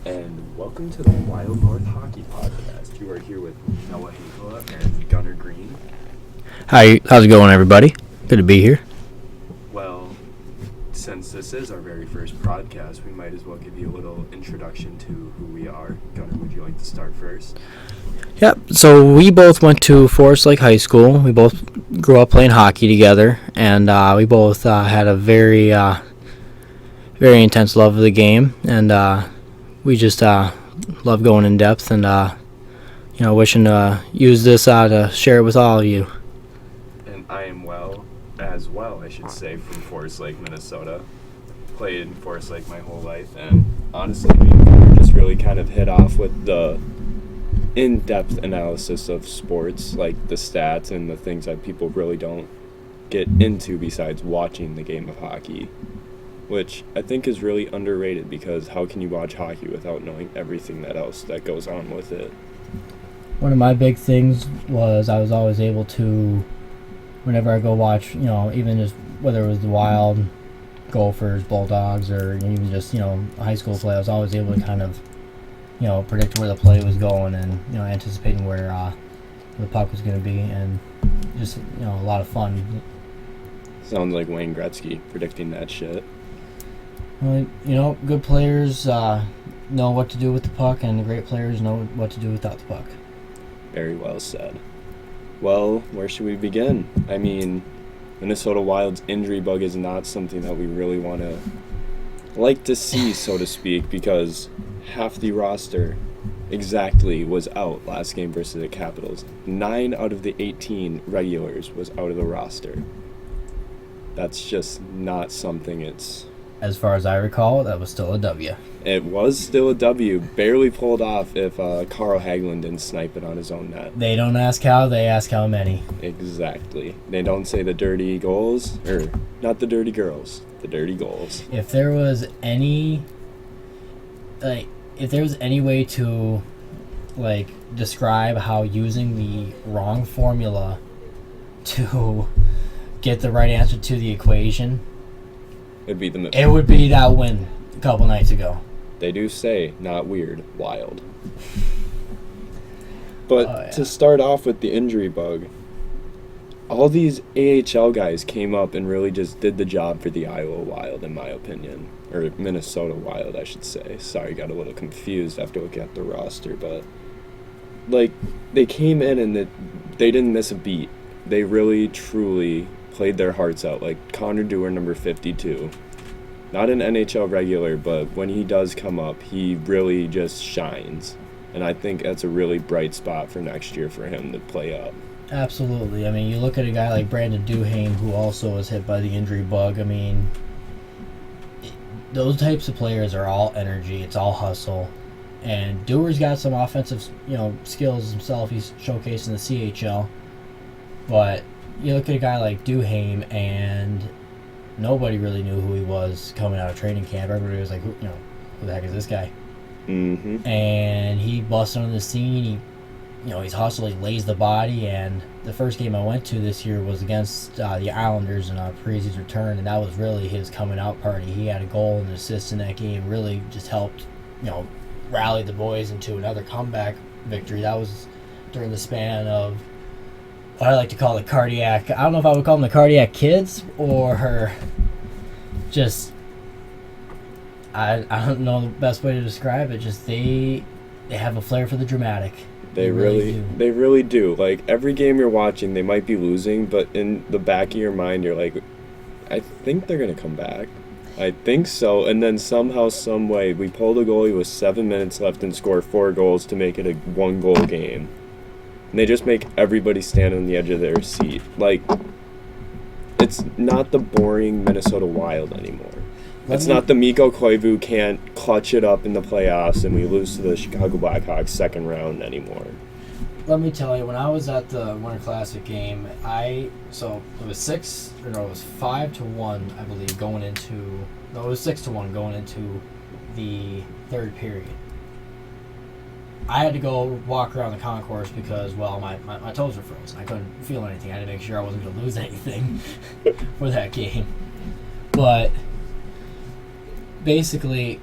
And welcome to the Wild North Hockey Podcast. You are here with Noah Hinkla and Gunnar Green. Hi, how's it going, everybody? Good to be here. Well, since this is our very first broadcast, we might as well give you a little introduction to who we are. Gunnar, would you like to start first? Yep, so we both went to Forest Lake High School. We both grew up playing hockey together, and we both had a very intense love of the game, and we just love going in depth and, wishing to use this to share it with all of you. And I am I should say, from Forest Lake, Minnesota. Played in Forest Lake my whole life, and honestly, we just really kind of hit off with the in-depth analysis of sports, like the stats and the things that people really don't get into besides watching the game of hockey, which I think is really underrated, because how can you watch hockey without knowing everything else that goes on with it? One of my big things was I was always able to, whenever I go watch, even just whether it was the Wild, Gophers, Bulldogs, or even just, high school play, I was always able to kind of, predict where the play was going and, anticipating where the puck was going to be, and just, a lot of fun. Sounds like Wayne Gretzky predicting that shit. Well, good players know what to do with the puck, and the great players know what to do without the puck. Very well said. Well, where should we begin? I mean, Minnesota Wild's injury bug is not something that we really want to see, so to speak, because half the roster exactly was out last game versus the Capitals. 9 out of the 18 regulars was out of the roster. That's just not something it's... As far as I recall, that was still a W. It was still a W. Barely pulled off if Carl Hagelin didn't snipe it on his own net. They don't ask how, they ask how many. Exactly. They don't say the dirty goals, or not the dirty girls, the dirty goals. If there was any way to describe how using the wrong formula to get the right answer to the equation, it would be that win a couple nights ago. They do say, not weird, wild. But to start off with the injury bug, all these AHL guys came up and really just did the job for the Iowa Wild, in my opinion. Or Minnesota Wild, I should say. Sorry, got a little confused after looking at the roster, but they came in and they didn't miss a beat. They really, truly played their hearts out, like Connor Dewar, number 52. Not an NHL regular, but when he does come up, he really just shines. And I think that's a really bright spot for next year for him to play up. Absolutely. I mean, you look at a guy like Brandon Duhaime, who also was hit by the injury bug. I mean, those types of players are all energy. It's all hustle. And Dewar's got some offensive, skills himself. He's showcased in the CHL. But you look at a guy like Duhaime, and nobody really knew who he was coming out of training camp. Everybody was like, who the heck is this guy? Mm-hmm. And he busted on the scene. He's hustling, he lays the body, and the first game I went to this year was against the Islanders in Parise's return, and that was really his coming out party. He had a goal and an assist in that game, really just helped, rally the boys into another comeback victory. That was during the span of what I like to call the cardiac. I don't know if I would call them the cardiac kids or just, I don't know the best way to describe it. Just they have a flair for the dramatic. They really do. Like, every game you're watching, they might be losing, but in the back of your mind, you're like, I think they're going to come back. I think so. And then somehow, some way, we pulled a goalie with 7 minutes left and score 4 goals to make it a 1-goal game. And they just make everybody stand on the edge of their seat. Like, it's not the boring Minnesota Wild anymore. It's not the Mikko Koivu can't clutch it up in the playoffs and we lose to the Chicago Blackhawks second round anymore. Let me tell you, when I was at the Winter Classic game, it was 5-1, I believe, going into... No, it was 6-1 going into the third period. I had to go walk around the concourse because, my toes were frozen. I couldn't feel anything. I had to make sure I wasn't going to lose anything for that game. But basically,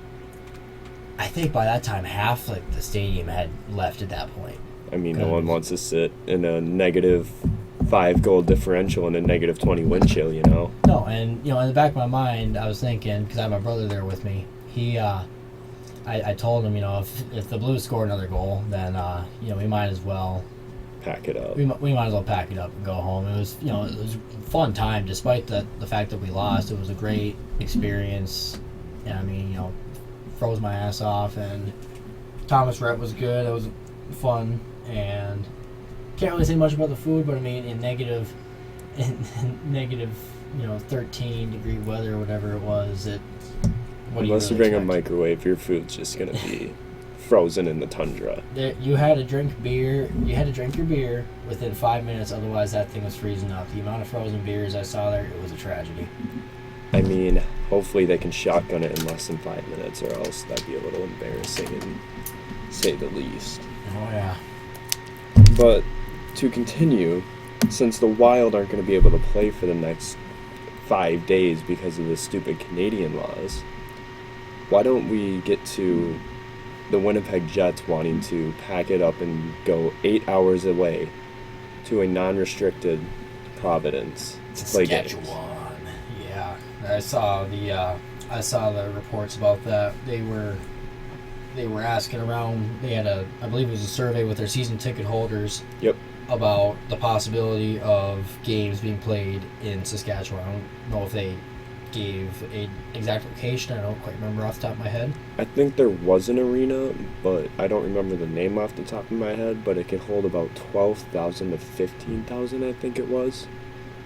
I think by that time half like the stadium had left at that point. I mean, no one wants to sit in a -5 goal differential and a -20 wind chill, you know? No, and in the back of my mind, I was thinking, because I have my brother there with me, I told him, if the Blues score another goal, then we might as well Pack it up. we might as well pack it up and go home. It was it was a fun time, despite the fact that we lost. It was a great experience. And I mean, froze my ass off, and Thomas Rhett was good. It was fun, and can't really say much about the food, but I mean, in negative 13-degree weather or whatever it was, Unless you bring a microwave, your food's just gonna be frozen in the tundra. You had to drink beer. You had to drink your beer within 5 minutes, otherwise that thing was freezing up. The amount of frozen beers I saw there, it was a tragedy. I mean, hopefully they can shotgun it in less than 5 minutes, or else that'd be a little embarrassing, and say the least. Oh yeah. But to continue, since the Wild aren't going to be able to play for the next 5 days because of the stupid Canadian laws, why don't we get to the Winnipeg Jets wanting to pack it up and go 8 hours away to a non-restricted Providence to play games? Yeah, I saw the reports about that. They were asking around. They had I believe it was a survey with their season ticket holders. Yep. About the possibility of games being played in Saskatchewan. I don't know if they gave an exact location. I don't quite remember off the top of my head. I think there was an arena, but I don't remember the name off the top of my head, but it could hold about 12,000 to 15,000, I think it was,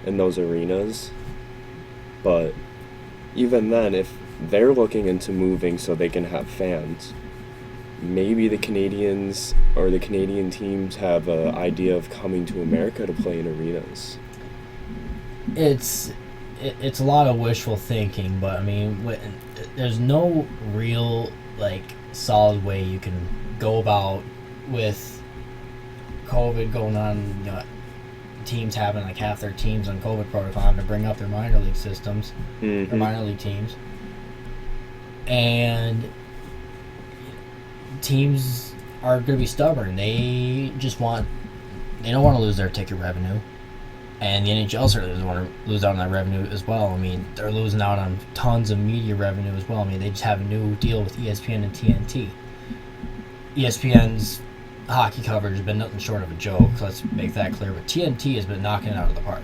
in those arenas. But even then, if they're looking into moving so they can have fans, maybe the Canadians or the Canadian teams have an idea of coming to America to play in arenas. It's a lot of wishful thinking, but I mean, there's no real solid way you can go about with COVID going on. Teams having half their teams on COVID protocol, having to bring up their minor league systems, or minor league teams, and teams are going to be stubborn. They don't want to lose their ticket revenue, and the NHL certainly doesn't want to lose out on that revenue as well. I mean, they're losing out on tons of media revenue as well. I mean, they just have a new deal with ESPN and TNT. ESPN's hockey coverage has been nothing short of a joke, let's make that clear, but TNT has been knocking it out of the park.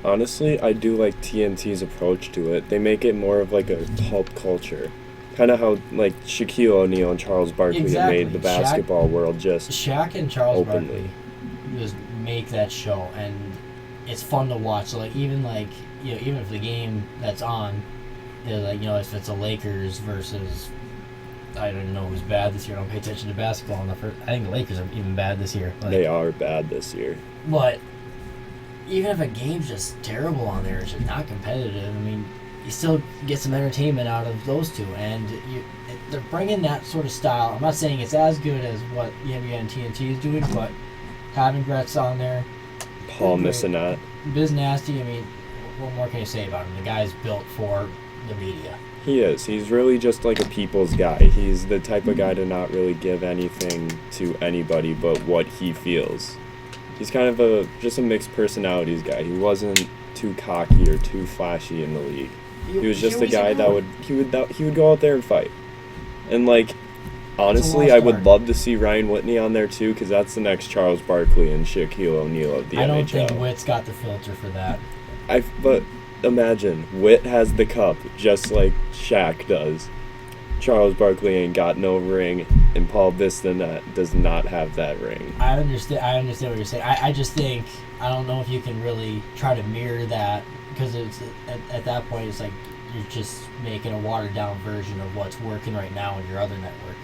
Honestly, I do like TNT's approach to it. They make it more of a pulp culture. Kind of how Shaquille O'Neal and Charles Barkley have made the basketball world just Shaq and Charles openly. Barkley just make that show, and it's fun to watch. So even even if the game that's on, if it's a Lakers versus, I don't even know who's bad this year. I don't pay attention to basketball enough. I think the Lakers are even bad this year. They are bad this year. But even if a game's just terrible on there, it's just not competitive. I mean, you still get some entertainment out of those two, and they're bringing that sort of style. I'm not saying it's as good as what the NBA and TNT is doing, but having Gretz on there, Paul Missinat, Biz Nasty. I mean, what more can you say about him? The guy's built for the media. He is. He's really just a people's guy. He's the type of guy to not really give anything to anybody but what he feels. He's kind of just a mixed personalities guy. He wasn't too cocky or too flashy in the league. He was just a guy that would go out there and fight. And honestly, I would love to see Ryan Whitney on there too, because that's the next Charles Barkley and Shaquille O'Neal of the NHL. I don't think Whit's got the filter for that. But imagine, Whit has the cup just like Shaq does. Charles Barkley ain't got no ring, and Paul Missinat does not have that ring. I understand what you're saying. I just think, I don't know if you can really try to mirror that, because it's at that point it's you're just making a watered down version of what's working right now in your other network.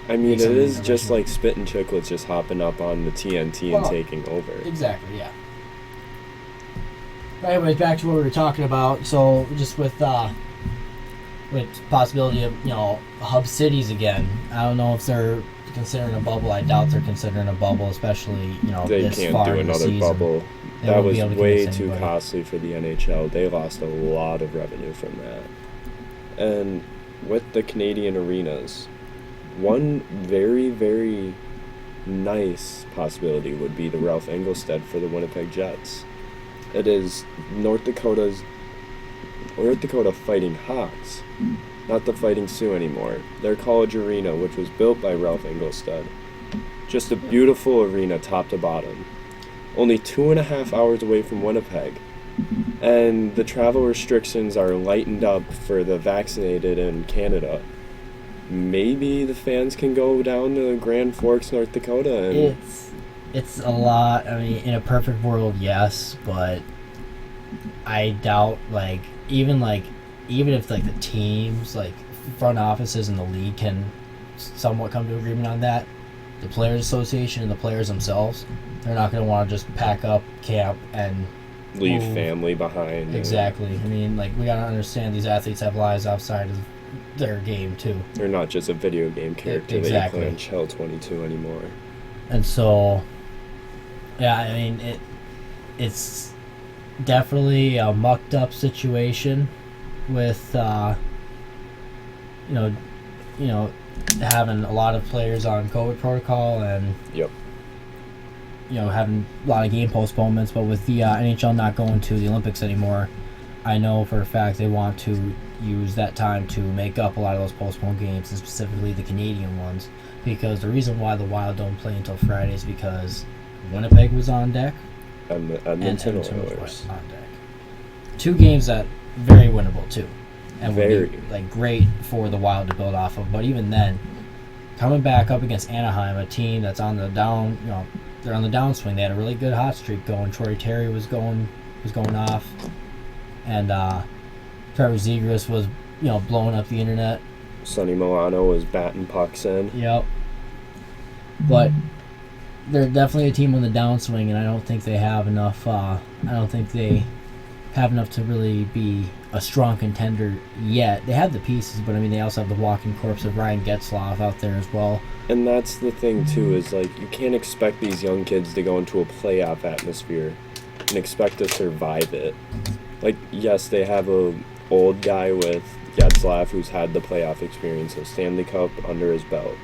I mean, it is just like Spit and Chicklets just hopping up on the TNT and taking over. Exactly, yeah. But anyways, back to what we were talking about. So just with possibility of hub cities again. I don't know if they're considering a bubble. I doubt they're considering a bubble, especially they this can't far do in the another season. bubble. They That won't was be able to way convince too anybody. costly for the NHL. They lost a lot of revenue from that. And with the Canadian arenas, One very, very nice possibility would be the Ralph Engelstad for the Winnipeg Jets. It is North Dakota Fighting Hawks, not the Fighting Sioux anymore. Their college arena, which was built by Ralph Engelstad. Just a beautiful arena top to bottom. Only 2.5 hours away from Winnipeg. And the travel restrictions are lightened up for the vaccinated in Canada. Maybe the fans can go down to Grand Forks, North Dakota. And It's a lot. I mean, in a perfect world, yes, but I doubt, even if, the teams, front offices in the league can somewhat come to agreement on that, the Players Association and the players themselves, they're not going to want to just pack up camp and leave move. Family behind. Exactly. I mean, we got to understand these athletes have lives outside of their game, too. They're not just a video game character Exactly. that you play on Shell 22 anymore. And so, yeah, I mean, it's definitely a mucked up situation with, having a lot of players on COVID protocol and, Yep. Having a lot of game postponements. But with the NHL not going to the Olympics anymore, I know for a fact they want to use that time to make up a lot of those postponed games, and specifically the Canadian ones. Because the reason why the Wild don't play until Friday is because Winnipeg was on deck And the and Edmonton Edmonton Oilers. was on deck. Two games that very winnable too, and would Very. be great for the Wild to build off of. But even then, coming back up against Anaheim, a team that's on the down, they're on the downswing. They had a really good hot streak going. Troy Terry was going off, and Trevor Zegras was blowing up the internet. Sonny Milano was batting pucks in. Yep. But they're definitely a team on the downswing, and I don't think they have enough. I don't think they have enough to really be a strong contender yet. They have the pieces, but I mean, they also have the walking corpse of Ryan Getzlaf out there as well. And that's the thing too, is you can't expect these young kids to go into a playoff atmosphere and expect to survive it. Yes, they have a old guy with Getzlaf who's had the playoff experience, a Stanley Cup under his belt.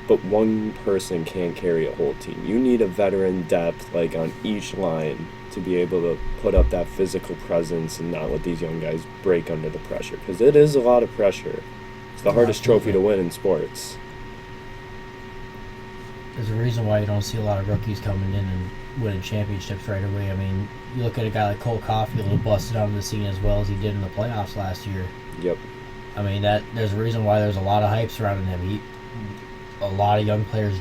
But one person can't carry a whole team. You need a veteran depth on each line to be able to put up that physical presence and not let these young guys break under the pressure. Because it is a lot of pressure. It's the hardest trophy to win in sports. There's a reason why you don't see a lot of rookies coming in and winning championships right away. I mean, you look at a guy like Cole Caulfield who busted onto the scene as well as he did in the playoffs last year. Yep. I mean, there's a reason why there's a lot of hype surrounding him. A lot of young players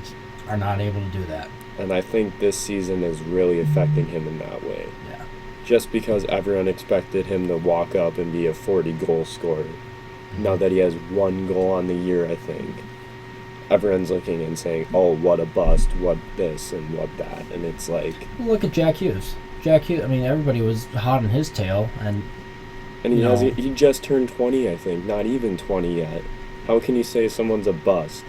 are not able to do that. And I think this season is really affecting him in that way. Yeah. Just because everyone expected him to walk up and be a 40-goal scorer. Now that he has 1 goal on the year, I think, everyone's looking and saying, oh, what a bust, what this and what that. And it's Look at Jack Hughes. Jack Hughes, I mean, everybody was hot on his tail. And he just turned 20, I think, not even 20 yet. How can you say someone's a bust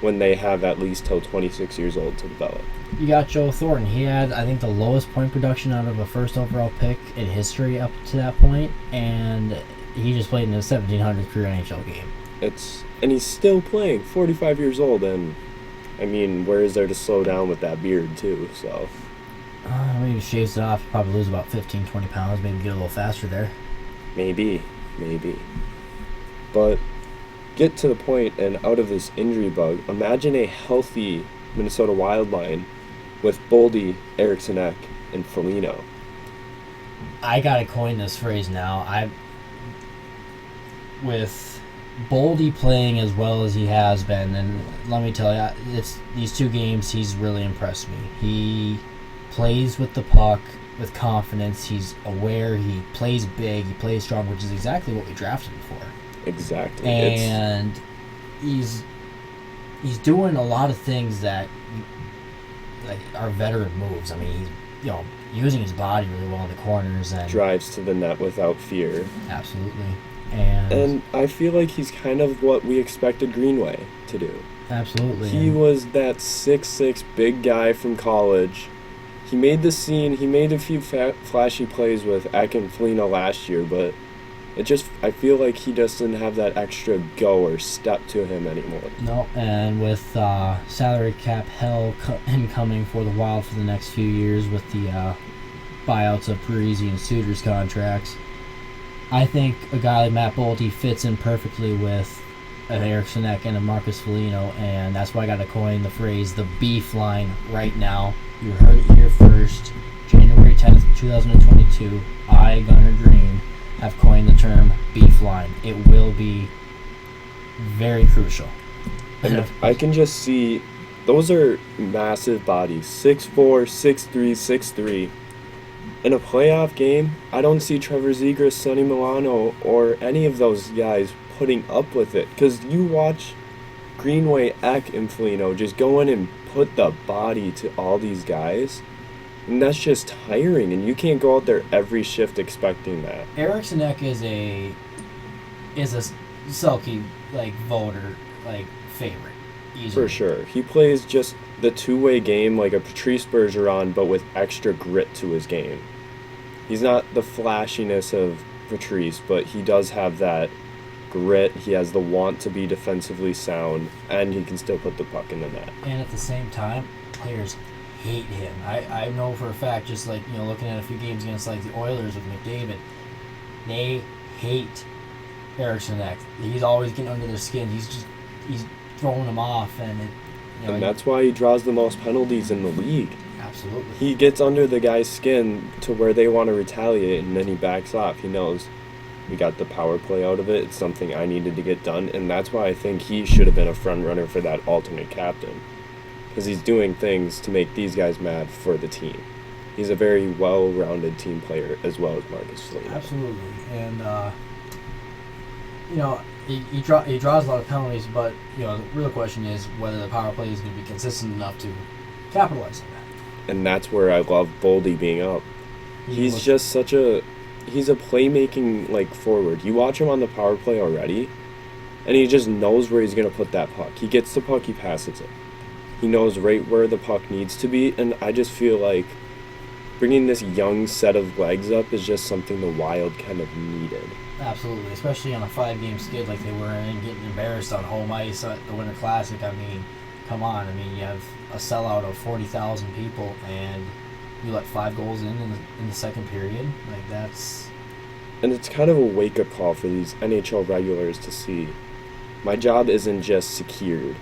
when they have at least till 26 years old to develop? You got Joe Thornton. He had, I think, the lowest point production out of a first overall pick in history up to that point, and he just played in his 1700th career NHL game. And he's still playing, 45 years old, and I mean, where is there to slow down with that beard too? So maybe he shaves it off, probably lose about 15, 20 pounds, maybe get a little faster there. Maybe. But get to the point and out of this injury bug, imagine a healthy Minnesota Wild line with Boldy, Eriksson Ek, and Foligno. I gotta coin this phrase now. With Boldy playing as well as he has been, and let me tell you, it's these 2 games he's really impressed me. He plays with the puck with confidence. He's aware. He plays big. He plays strong, which is exactly what we drafted him for. Exactly. And he's doing a lot of things that are veteran moves. I mean, he's using his body really well in the corners and drives to the net without fear. Absolutely. And I feel like he's kind of what we expected Greenway to do. Absolutely. He was that 6'6" big guy from college. He made the scene. He made a few flashy plays with Ek and Foligno last year, but I feel like he doesn't have that extra go or step to him anymore. No, and with salary cap hell incoming for the Wild for the next few years with the buyouts of Parise and Suter's contracts, I think a guy like Matt Bolte fits in perfectly with an Eriksson Ek and a Marcus Foligno, and that's why I got to coin the phrase the beef line right now. You heard it here first. January 10th, 2022, I, Gunnar Green, have coined the term beef line. It will be very crucial. And I can just see those are massive bodies, 6'4", 6'3", 6'3". In a playoff game, I don't see Trevor Zegras, Sonny Milano, or any of those guys putting up with it. Because you watch Greenway, Ek, and Foligno just go in and put the body to all these guys. And that's just tiring, and you can't go out there every shift expecting that. Eriksson Ek is a Selke voter favorite. Easily. For sure. He plays just the two-way game like a Patrice Bergeron, but with extra grit to his game. He's not the flashiness of Patrice, but he does have that grit. He has the want to be defensively sound, and he can still put the puck in the net. And at the same time, players hate him. I know for a fact, just looking at a few games against the Oilers with McDavid, they hate Eriksson Ek. He's always getting under their skin. He's throwing them off, and that's why he draws the most penalties in the league. Absolutely. He gets under the guy's skin to where they want to retaliate, and then he backs off. He knows we got the power play out of it. It's something I needed to get done, and that's why I think he should have been a front runner for that alternate captain, because he's doing things to make these guys mad for the team. He's a very well-rounded team player as well as Marcus Foligno. Absolutely, and he draws a lot of penalties, but the real question is whether the power play is going to be consistent enough to capitalize on that. And that's where I love Boldy being up. He's a playmaking forward. You watch him on the power play already, and he just knows where he's going to put that puck. He gets the puck, he passes it. He knows right where the puck needs to be, and I just feel like bringing this young set of legs up is just something the Wild kind of needed. Absolutely, especially on a 5-game skid like they were in, getting embarrassed on home ice at the Winter Classic. I mean, come on. I mean, you have a sellout of 40,000 people, and you let 5 goals in the second period. That's... And it's kind of a wake-up call for these NHL regulars to see. My job isn't just secured.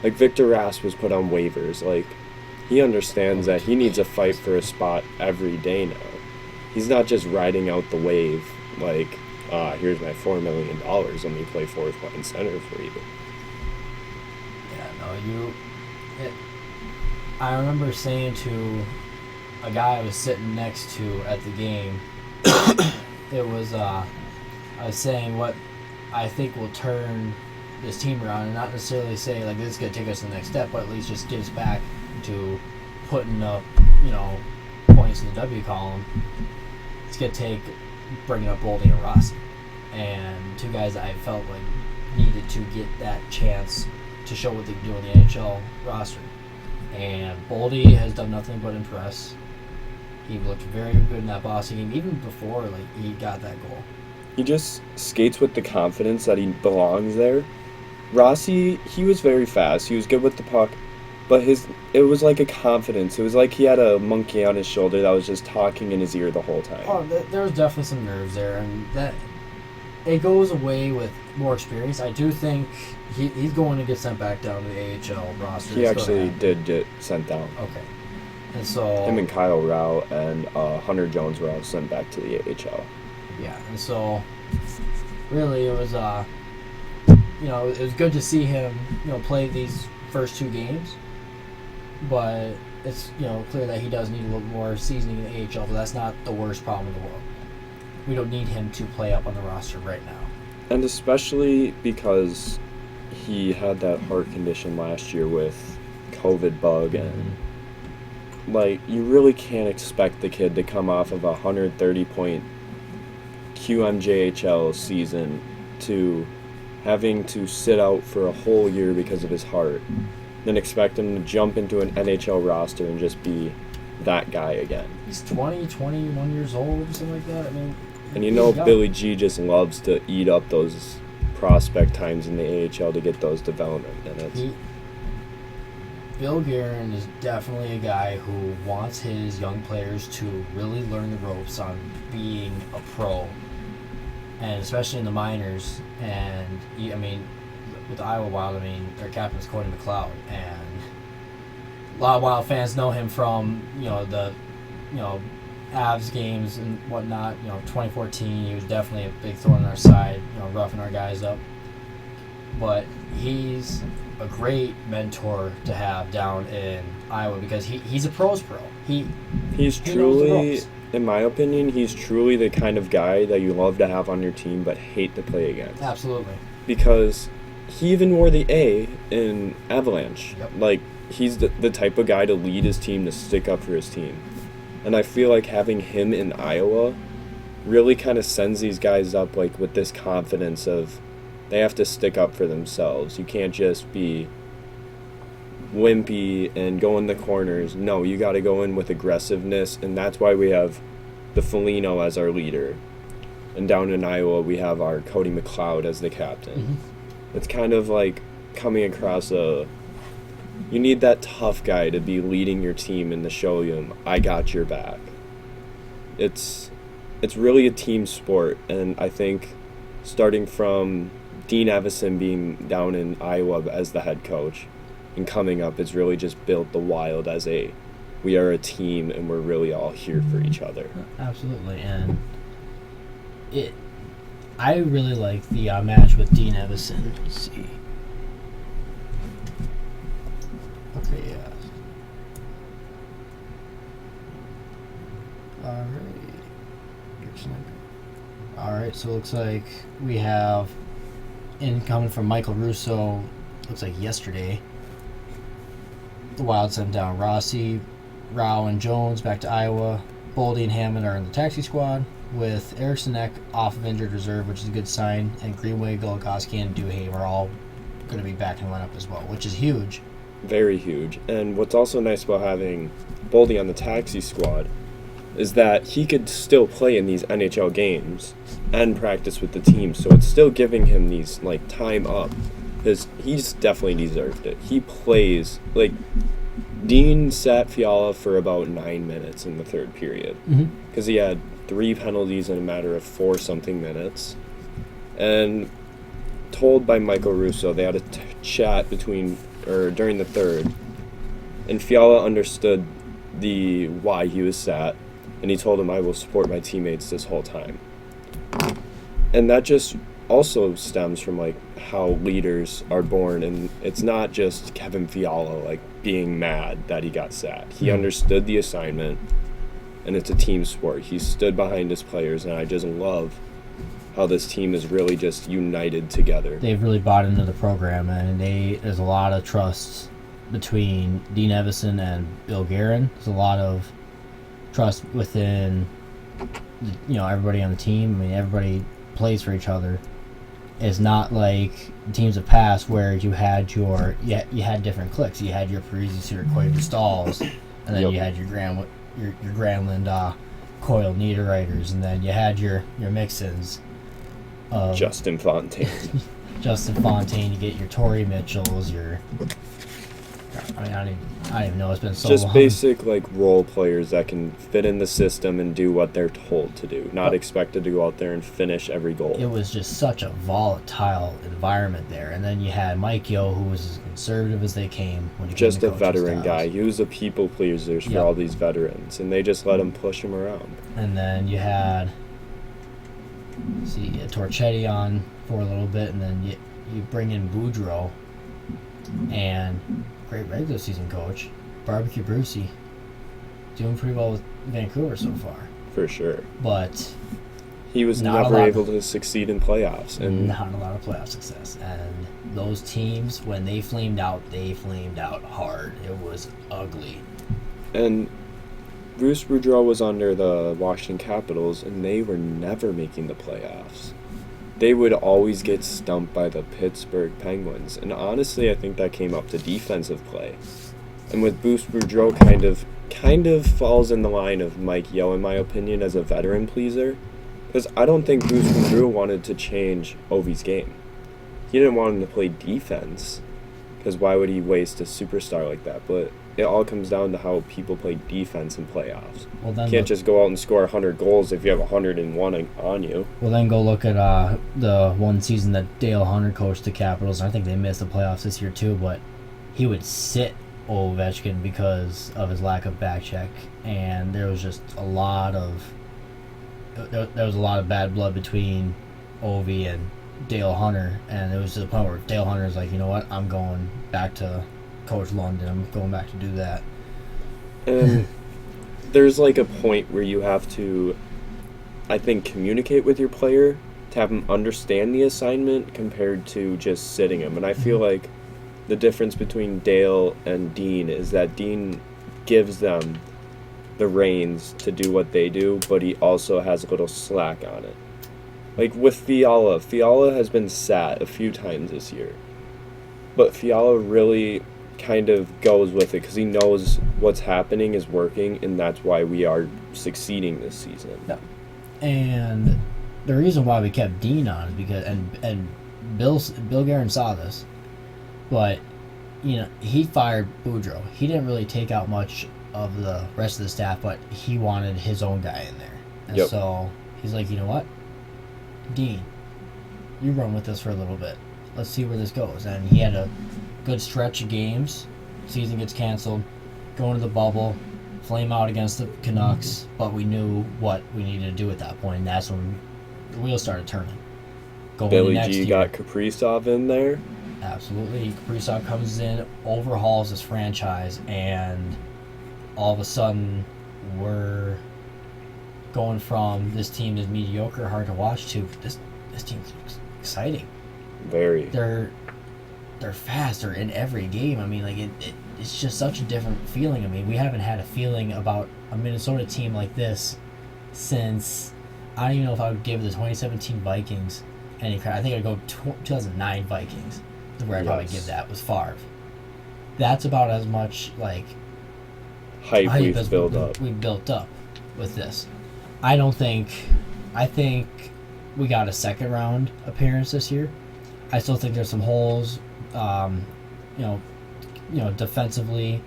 Victor Rask was put on waivers. He understands that he needs a fight for a spot every day now. He's not just riding out the wave here's my $4 million, let me play fourth line center for you. Yeah, no, I remember saying to a guy I was sitting next to at the game, I was saying what I think will turn this team around, and not necessarily say this is going to take us to the next step, but at least just get us back to putting up, points in the W column. It's going to take bringing up Boldy and Rossi, and two guys that I felt needed to get that chance to show what they can do on the NHL roster. And Boldy has done nothing but impress. He looked very good in that Boston game, even before he got that goal. He just skates with the confidence that he belongs there. Rossi, he was very fast. He was good with the puck, but it was like a confidence. It was like he had a monkey on his shoulder that was just talking in his ear the whole time. Oh, there was definitely some nerves there, and that it goes away with more experience. I do think he's going to get sent back down to the AHL roster. He actually did get sent down. Okay. And so him and Kyle Rao and Hunter Jones were all sent back to the AHL. Yeah, and so really it was it was good to see him play these first 2 games, but it's clear that he does need a little more seasoning in the AHL, but that's not the worst problem in the world. We don't need him to play up on the roster right now. And especially because he had that heart condition last year with COVID bug, and you really can't expect the kid to come off of a 130-point QMJHL season to having to sit out for a whole year because of his heart, then expect him to jump into an NHL roster and just be that guy again. He's 21 years old or something like that. I mean, And There you go. Billy G just loves to eat up those prospect times in the AHL to get those development minutes. Bill Guerin is definitely a guy who wants his young players to really learn the ropes on being a pro, and especially in the minors. And with the Iowa Wild, their captain's Cody McLeod, and a lot of Wild fans know him from the Avs games and whatnot. 2014, he was definitely a big thorn in our side, roughing our guys up. But he's a great mentor to have down in Iowa because he's a pro's pro. He's truly, in my opinion, he's truly the kind of guy that you love to have on your team but hate to play against. Absolutely. Because he even wore the A in Avalanche. Yep. Like, he's the type of guy to lead his team, to stick up for his team. And I feel like having him in Iowa really kind of sends these guys up with this confidence of they have to stick up for themselves. You can't just be wimpy and go in the corners. No, you got to go in with aggressiveness, and that's why we have the Foligno as our leader. And down in Iowa, we have our Cody McLeod as the captain. Mm-hmm. It's kind of like coming across you need that tough guy to be leading your team and to show them, I got your back. It's really a team sport, and I think starting from Dean Evison being down in Iowa as the head coach and coming up, it's really just built the Wild as we are a team and we're really all here for each other. Absolutely, and I really like the match with Dean Evison. Let's see. Okay, yeah. Alright, so it looks like we have incoming from Michael Russo, looks like yesterday. The Wild sent down Rossi, Rao, and Jones back to Iowa. Boldy and Hammond are in the taxi squad, with Eriksson Ek off of injured reserve, which is a good sign, and Greenway, Goligoski, and Duhame are all going to be back in the lineup as well, which is huge. Very huge. And what's also nice about having Boldy on the taxi squad is that he could still play in these NHL games and practice with the team, so it's still giving him these time up, because he's definitely deserved it. He plays Dean sat Fiala for about 9 minutes in the third period because he had 3 penalties in a matter of 4-something minutes, and told by Michael Russo they had a chat during the third, and Fiala understood why he was sat, and he told him, I will support my teammates this whole time. And that just also stems from how leaders are born, and it's not just Kevin Fiala being mad that he got sat. He understood the assignment, and it's a team sport. He stood behind his players, and I just love how this team is really just united together. They've really bought into the program, and there's a lot of trust between Dean Evison and Bill Guerin. There's a lot of trust within everybody on the team. Everybody plays for each other. It's not like teams of past where you had different cliques. You had your Parisi, your Quaver Stalls, and then you had your Granlund Coyle Niederreiters, and then you had your Mixons. Justin Fontaine. You get your Torrey Mitchells, I don't even know. It's been so long. Just basic role players that can fit in the system and do what they're told to do, not expected to go out there and finish every goal. It was just such a volatile environment there, and then you had Mike Yeo, who was as conservative as they came when he just came a to veteran guy. He was a people pleaser for all these veterans, and they just let him push him around. And then you had Torchetti on for a little bit, and then you bring in Boudreaux, and great regular season coach, Barbecue Brucey, doing pretty well with Vancouver so far. For sure. But he was never able to succeed in playoffs. And not a lot of playoff success. And those teams, when they flamed out hard. It was ugly. And Bruce Boudreau was under the Washington Capitals, and they were never making the playoffs. They would always get stumped by the Pittsburgh Penguins. And honestly, I think that came up to defensive play. And with Bruce Boudreau kind of falls in the line of Mike Yeo, in my opinion, as a veteran pleaser. Because I don't think Bruce Boudreau wanted to change Ovi's game. He didn't want him to play defense, because why would he waste a superstar like that? But it all comes down to how people play defense in playoffs. Well, then You can't just go out and score 100 goals if you have 101 on you. Well, then go look at the one season that Dale Hunter coached the Capitals. I think they missed the playoffs this year too, but he would sit Ovechkin because of his lack of back check, and there was just a lot of bad blood between Ovi and Dale Hunter, and it was to the point where Dale Hunter was like, you know what, I'm going back to Coach London. I'm going back to do that. And there's like a point where you have to, I think, communicate with your player to have him understand the assignment compared to just sitting him. And I feel like the difference between Dale and Dean is that Dean gives them the reins to do what they do, but he also has a little slack on it. Like with Fiala has been sat a few times this year, but Fiala really kind of goes with it because he knows what's happening is working, and that's why we are succeeding this season. Yeah. And the reason why we kept Dean on is because and Bill Guerin saw this, but he fired Boudreau. He didn't really take out much of the rest of the staff, but he wanted his own guy in there, and so he's like, you know what, Dean, you run with this for a little bit. Let's see where this goes. And he had a good stretch of games. Season gets canceled. Go into the bubble. Flame out against the Canucks. But we knew what we needed to do at that point. And that's when the wheels started turning. Billy G got Kaprizov in there. Absolutely. Kaprizov comes in, overhauls this franchise, and all of a sudden we're going from this team is mediocre, hard to watch, to this team looks exciting. Very. They're fast. They're in every game. I mean, like it's just such a different feeling. I mean, we haven't had a feeling about a Minnesota team like this since, I don't even know if I would give the 2017 Vikings any credit. I think I'd go 2009 Vikings. Where I'd probably give that was Favre. That's about as much like hype we've built up. We've built up with this. I think we got a second round appearance this year. I still think there's some holes, defensively,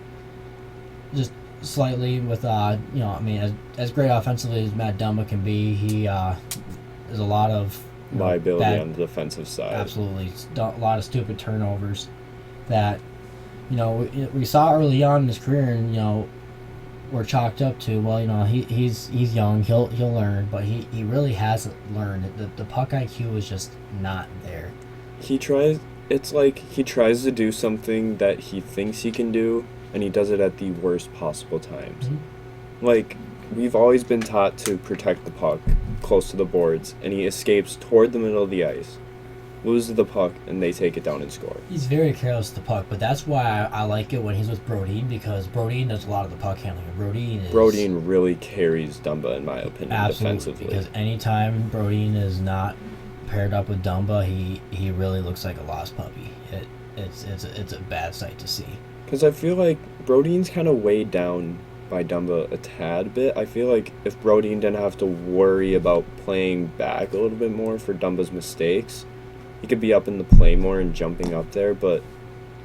just slightly with, I mean, as great offensively as Matt Dumba can be, there's a lot of liability on the defensive side. Absolutely, a lot of stupid turnovers that, we saw early on in his career, and we're chalked up to, well, he's young, he'll learn, but he really hasn't learned. The puck IQ is just not there. It's like he tries to do something that he thinks he can do, and he does it at the worst possible times. Mm-hmm. Like, we've always been taught to protect the puck close to the boards, and he escapes toward the middle of the ice, loses the puck, and they take it down and score. He's very careless with the puck, but that's why I like it when he's with Brodin, because Brodin does a lot of the puck handling. Brodin really carries Dumba, in my opinion, defensively. Because anytime Brodin is not paired up with Dumba, he really looks like a lost puppy. It's a bad sight to see. Because I feel like Brodin's kind of weighed down by Dumba a tad bit. I feel like if Brodin didn't have to worry about playing back a little bit more for Dumba's mistakes, he could be up in the play more and jumping up there, but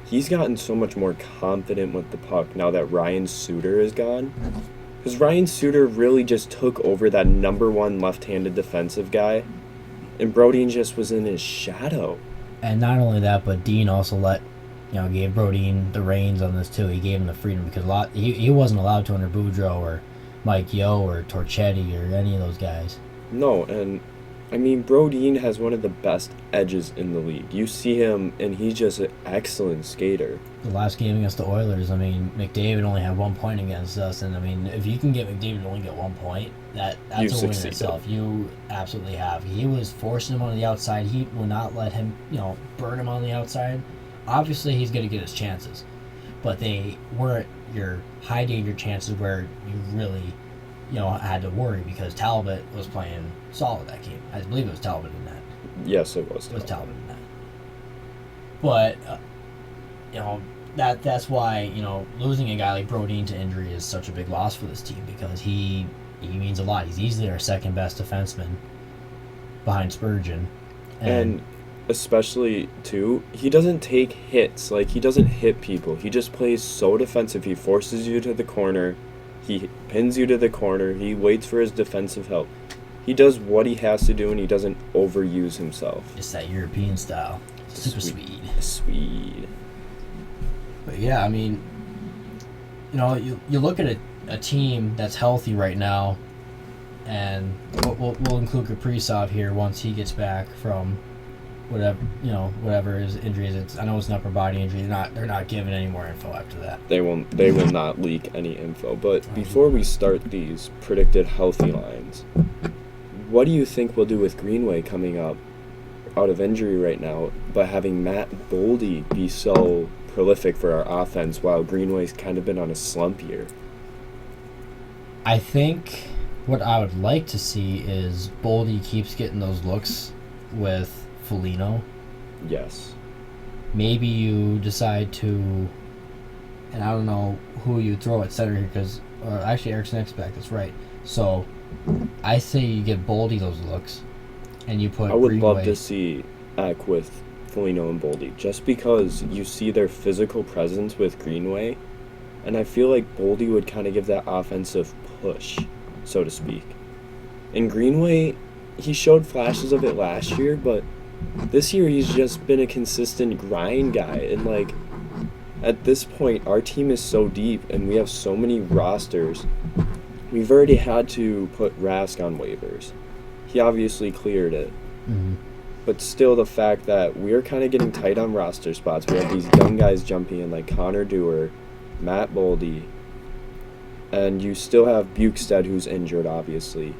he's gotten so much more confident with the puck now that Ryan Suter is gone. Because Ryan Suter really just took over that number one left-handed defensive guy, and Brodin just was in his shadow. And not only that, but Dean also gave Brodin the reins on this too. He gave him the freedom because he wasn't allowed to under Boudreau or Mike Yeo or Torchetti or any of those guys. No, and I mean, Brodin has one of the best edges in the league. You see him, and he's just an excellent skater. The last game against the Oilers, I mean, McDavid only had 1 point against us, and I mean, if you can get McDavid to only get 1 point, that's a win in itself. You absolutely have. He was forcing him on the outside. He would not let him, burn him on the outside. Obviously, he's going to get his chances, but they weren't your high danger chances where you really, had to worry because Talbot was playing solid that game. I believe it was Talbot in that. Yes, it was. It was Talbot in that. But that's why losing a guy like Brodin to injury is such a big loss for this team because he means a lot. He's easily our second best defenseman, behind Spurgeon. And especially, too, he doesn't take hits. Like, he doesn't hit people. He just plays so defensive. He forces you to the corner. He pins you to the corner. He waits for his defensive help. He does what he has to do, and he doesn't overuse himself. It's that European style. Super Swede. Swede. But yeah, I mean, you know, you look at a team that's healthy right now, and we'll include Kaprizov here once he gets back from whatever his injury is. I know it's an upper body injury. They're not giving any more info after that. They will not leak any info. But before we start these predicted healthy lines, what do you think we'll do with Greenway coming up out of injury right now, but having Matt Boldy be so prolific for our offense while Greenway's kind of been on a slump year? I think what I would like to see is Boldy keeps getting those looks with Foligno. Yes. Maybe you decide to, and I don't know who you throw at center here, or actually Eriksson Ek's back, that's right. So I say you give Boldy those looks, and you put I would Greenway. love to see Ek with Foligno and Boldy, just because you see their physical presence with Greenway, and I feel like Boldy would kind of give that offensive push, so to speak. In Greenway, he showed flashes of it last year, but this year he's just been a consistent grind guy, and like at this point our team is so deep and we have so many rosters. We've already had to put Rask on waivers. He obviously cleared it. Mm-hmm. But still, the fact that we're kind of getting tight on roster spots. We have these young guys jumping in like Connor Dewar, Matt Boldy, and you still have Bukestad, who's injured, obviously.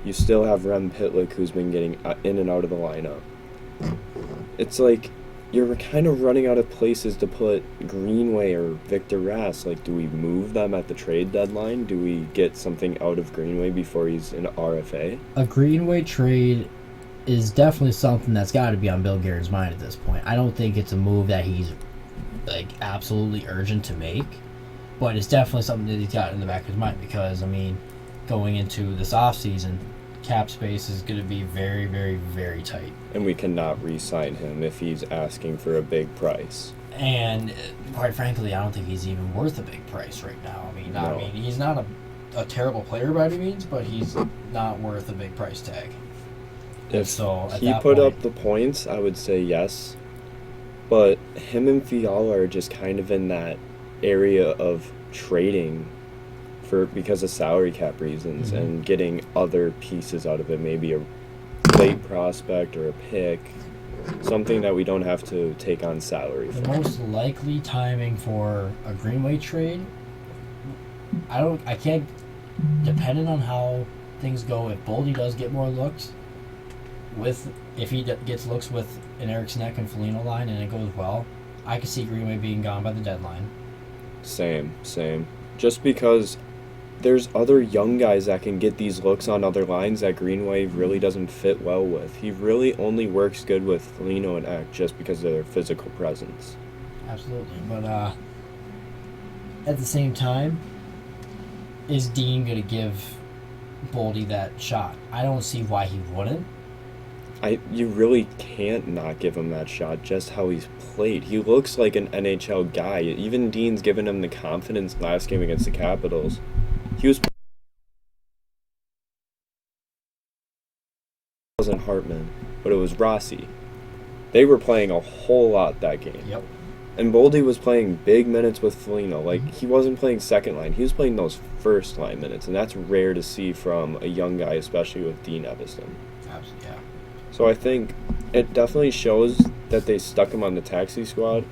You still have Rem Pitlick, who's been getting in and out of the lineup. It's like you're kind of running out of places to put Greenway or Victor Rask. Like, do we move them at the trade deadline? Do we get something out of Greenway before he's an RFA? A Greenway trade is definitely something that's got to be on Bill Guerin's mind at this point. I don't think it's a move that he's like absolutely urgent to make, but it's definitely something that he's got in the back of his mind because, I mean, going into this offseason, cap space is going to be very, very, very tight. And we cannot re-sign him if he's asking for a big price. And quite frankly, I don't think he's even worth a big price right now. I mean, he's not a terrible player by any means, but he's not worth a big price tag. If so he put up the points, I would say yes. But him and Fiala are just kind of in that area of trading because of salary cap reasons, mm-hmm. and getting other pieces out of it, maybe a late prospect or a pick, something that we don't have to take on salary for. The most likely timing for a Greenway trade, I can't, depending on how things go, if Boldy does get more looks, if he gets looks with an Eriksson Ek and Foligno line and it goes well, I could see Greenway being gone by the deadline. Same. Just because there's other young guys that can get these looks on other lines that Greenway really doesn't fit well with. He really only works good with Foligno and Ek just because of their physical presence. Absolutely. But at the same time, is Dean going to give Boldy that shot? I don't see why he wouldn't. You really can't not give him that shot, just how he's played. He looks like an NHL guy. Even Dean's given him the confidence last game against the Capitals. He wasn't Hartman, but it was Rossi. They were playing a whole lot that game. Yep. And Boldy was playing big minutes with Foligno. Like, he wasn't playing second line. He was playing those first line minutes, and that's rare to see from a young guy, especially with Dean Evason. Absolutely, yeah. So I think it definitely shows that they stuck him on the taxi squad,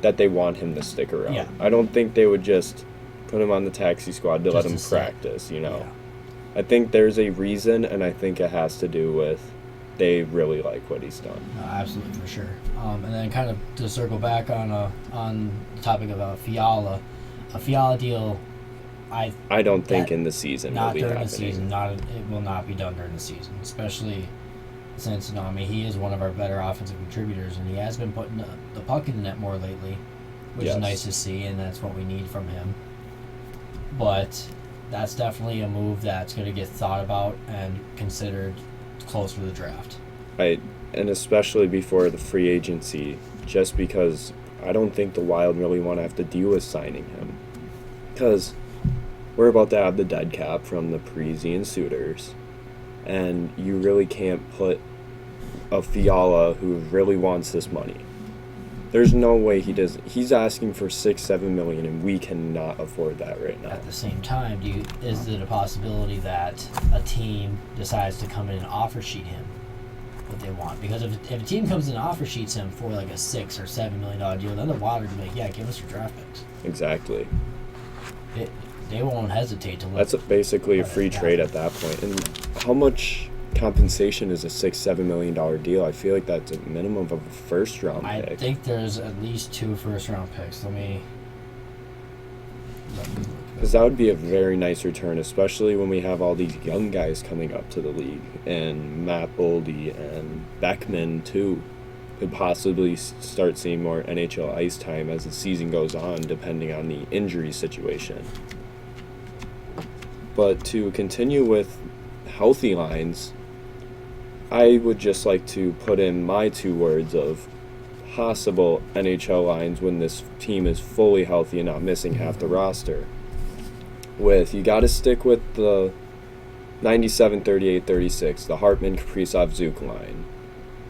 that they want him to stick around. Yeah. I don't think they would just put him on the taxi squad to just let him practice, Yeah. I think there's a reason, and I think it has to do with they really like what he's done. Absolutely, for sure. And then kind of to circle back on the topic of Fiala, a Fiala deal, I don't think in the season not will be during happening. the season. It will not be done during the season, especially since he is one of our better offensive contributors, and he has been putting the puck in the net more lately, which is nice to see, and that's what we need from him. But that's definitely a move that's going to get thought about and considered closer to the draft. And especially before the free agency, just because I don't think the Wild really want to have to deal with signing him. Because we're about to have the dead cap from the Parise and Suitors, and you really can't put a Fiala who really wants this money. There's no way he does. He's asking for $6-7 million, and we cannot afford that right now. At the same time, is it a possibility that a team decides to come in and offer sheet him what they want? Because if a team comes in and offer sheets him for like a $6 or $7 million deal, then the Wild are gonna be like, yeah, give us your draft picks. Exactly. They won't hesitate to. That's basically a free trade at that point. And how much compensation is a $6-7 million deal? I feel like that's a minimum of a first round pick. I think there's at least 2 first round picks. Let me because that would be a very nice return, especially when we have all these young guys coming up to the league, and Matt Boldy and Beckman too could possibly start seeing more NHL ice time as the season goes on, depending on the injury situation. But to continue with healthy lines, I would just like to put in my 2 words of possible NHL lines when this team is fully healthy and not missing half the roster. You got to stick with the 97, 38, 36, the Hartman, Kaprizov, Zook line.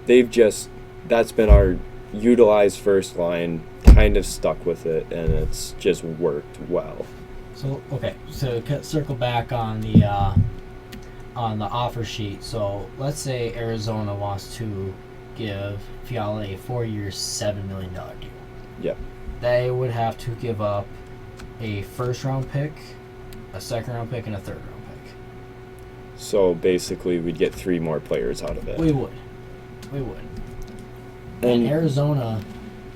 That's been our utilized first line, kind of stuck with it, and it's just worked well. So circle back on the offer sheet. So let's say Arizona wants to give Fiala a 4-year, $7 million deal. Yep. They would have to give up a first-round pick, a second-round pick, and a third-round pick. So basically, we'd get 3 more players out of it. We would. And Arizona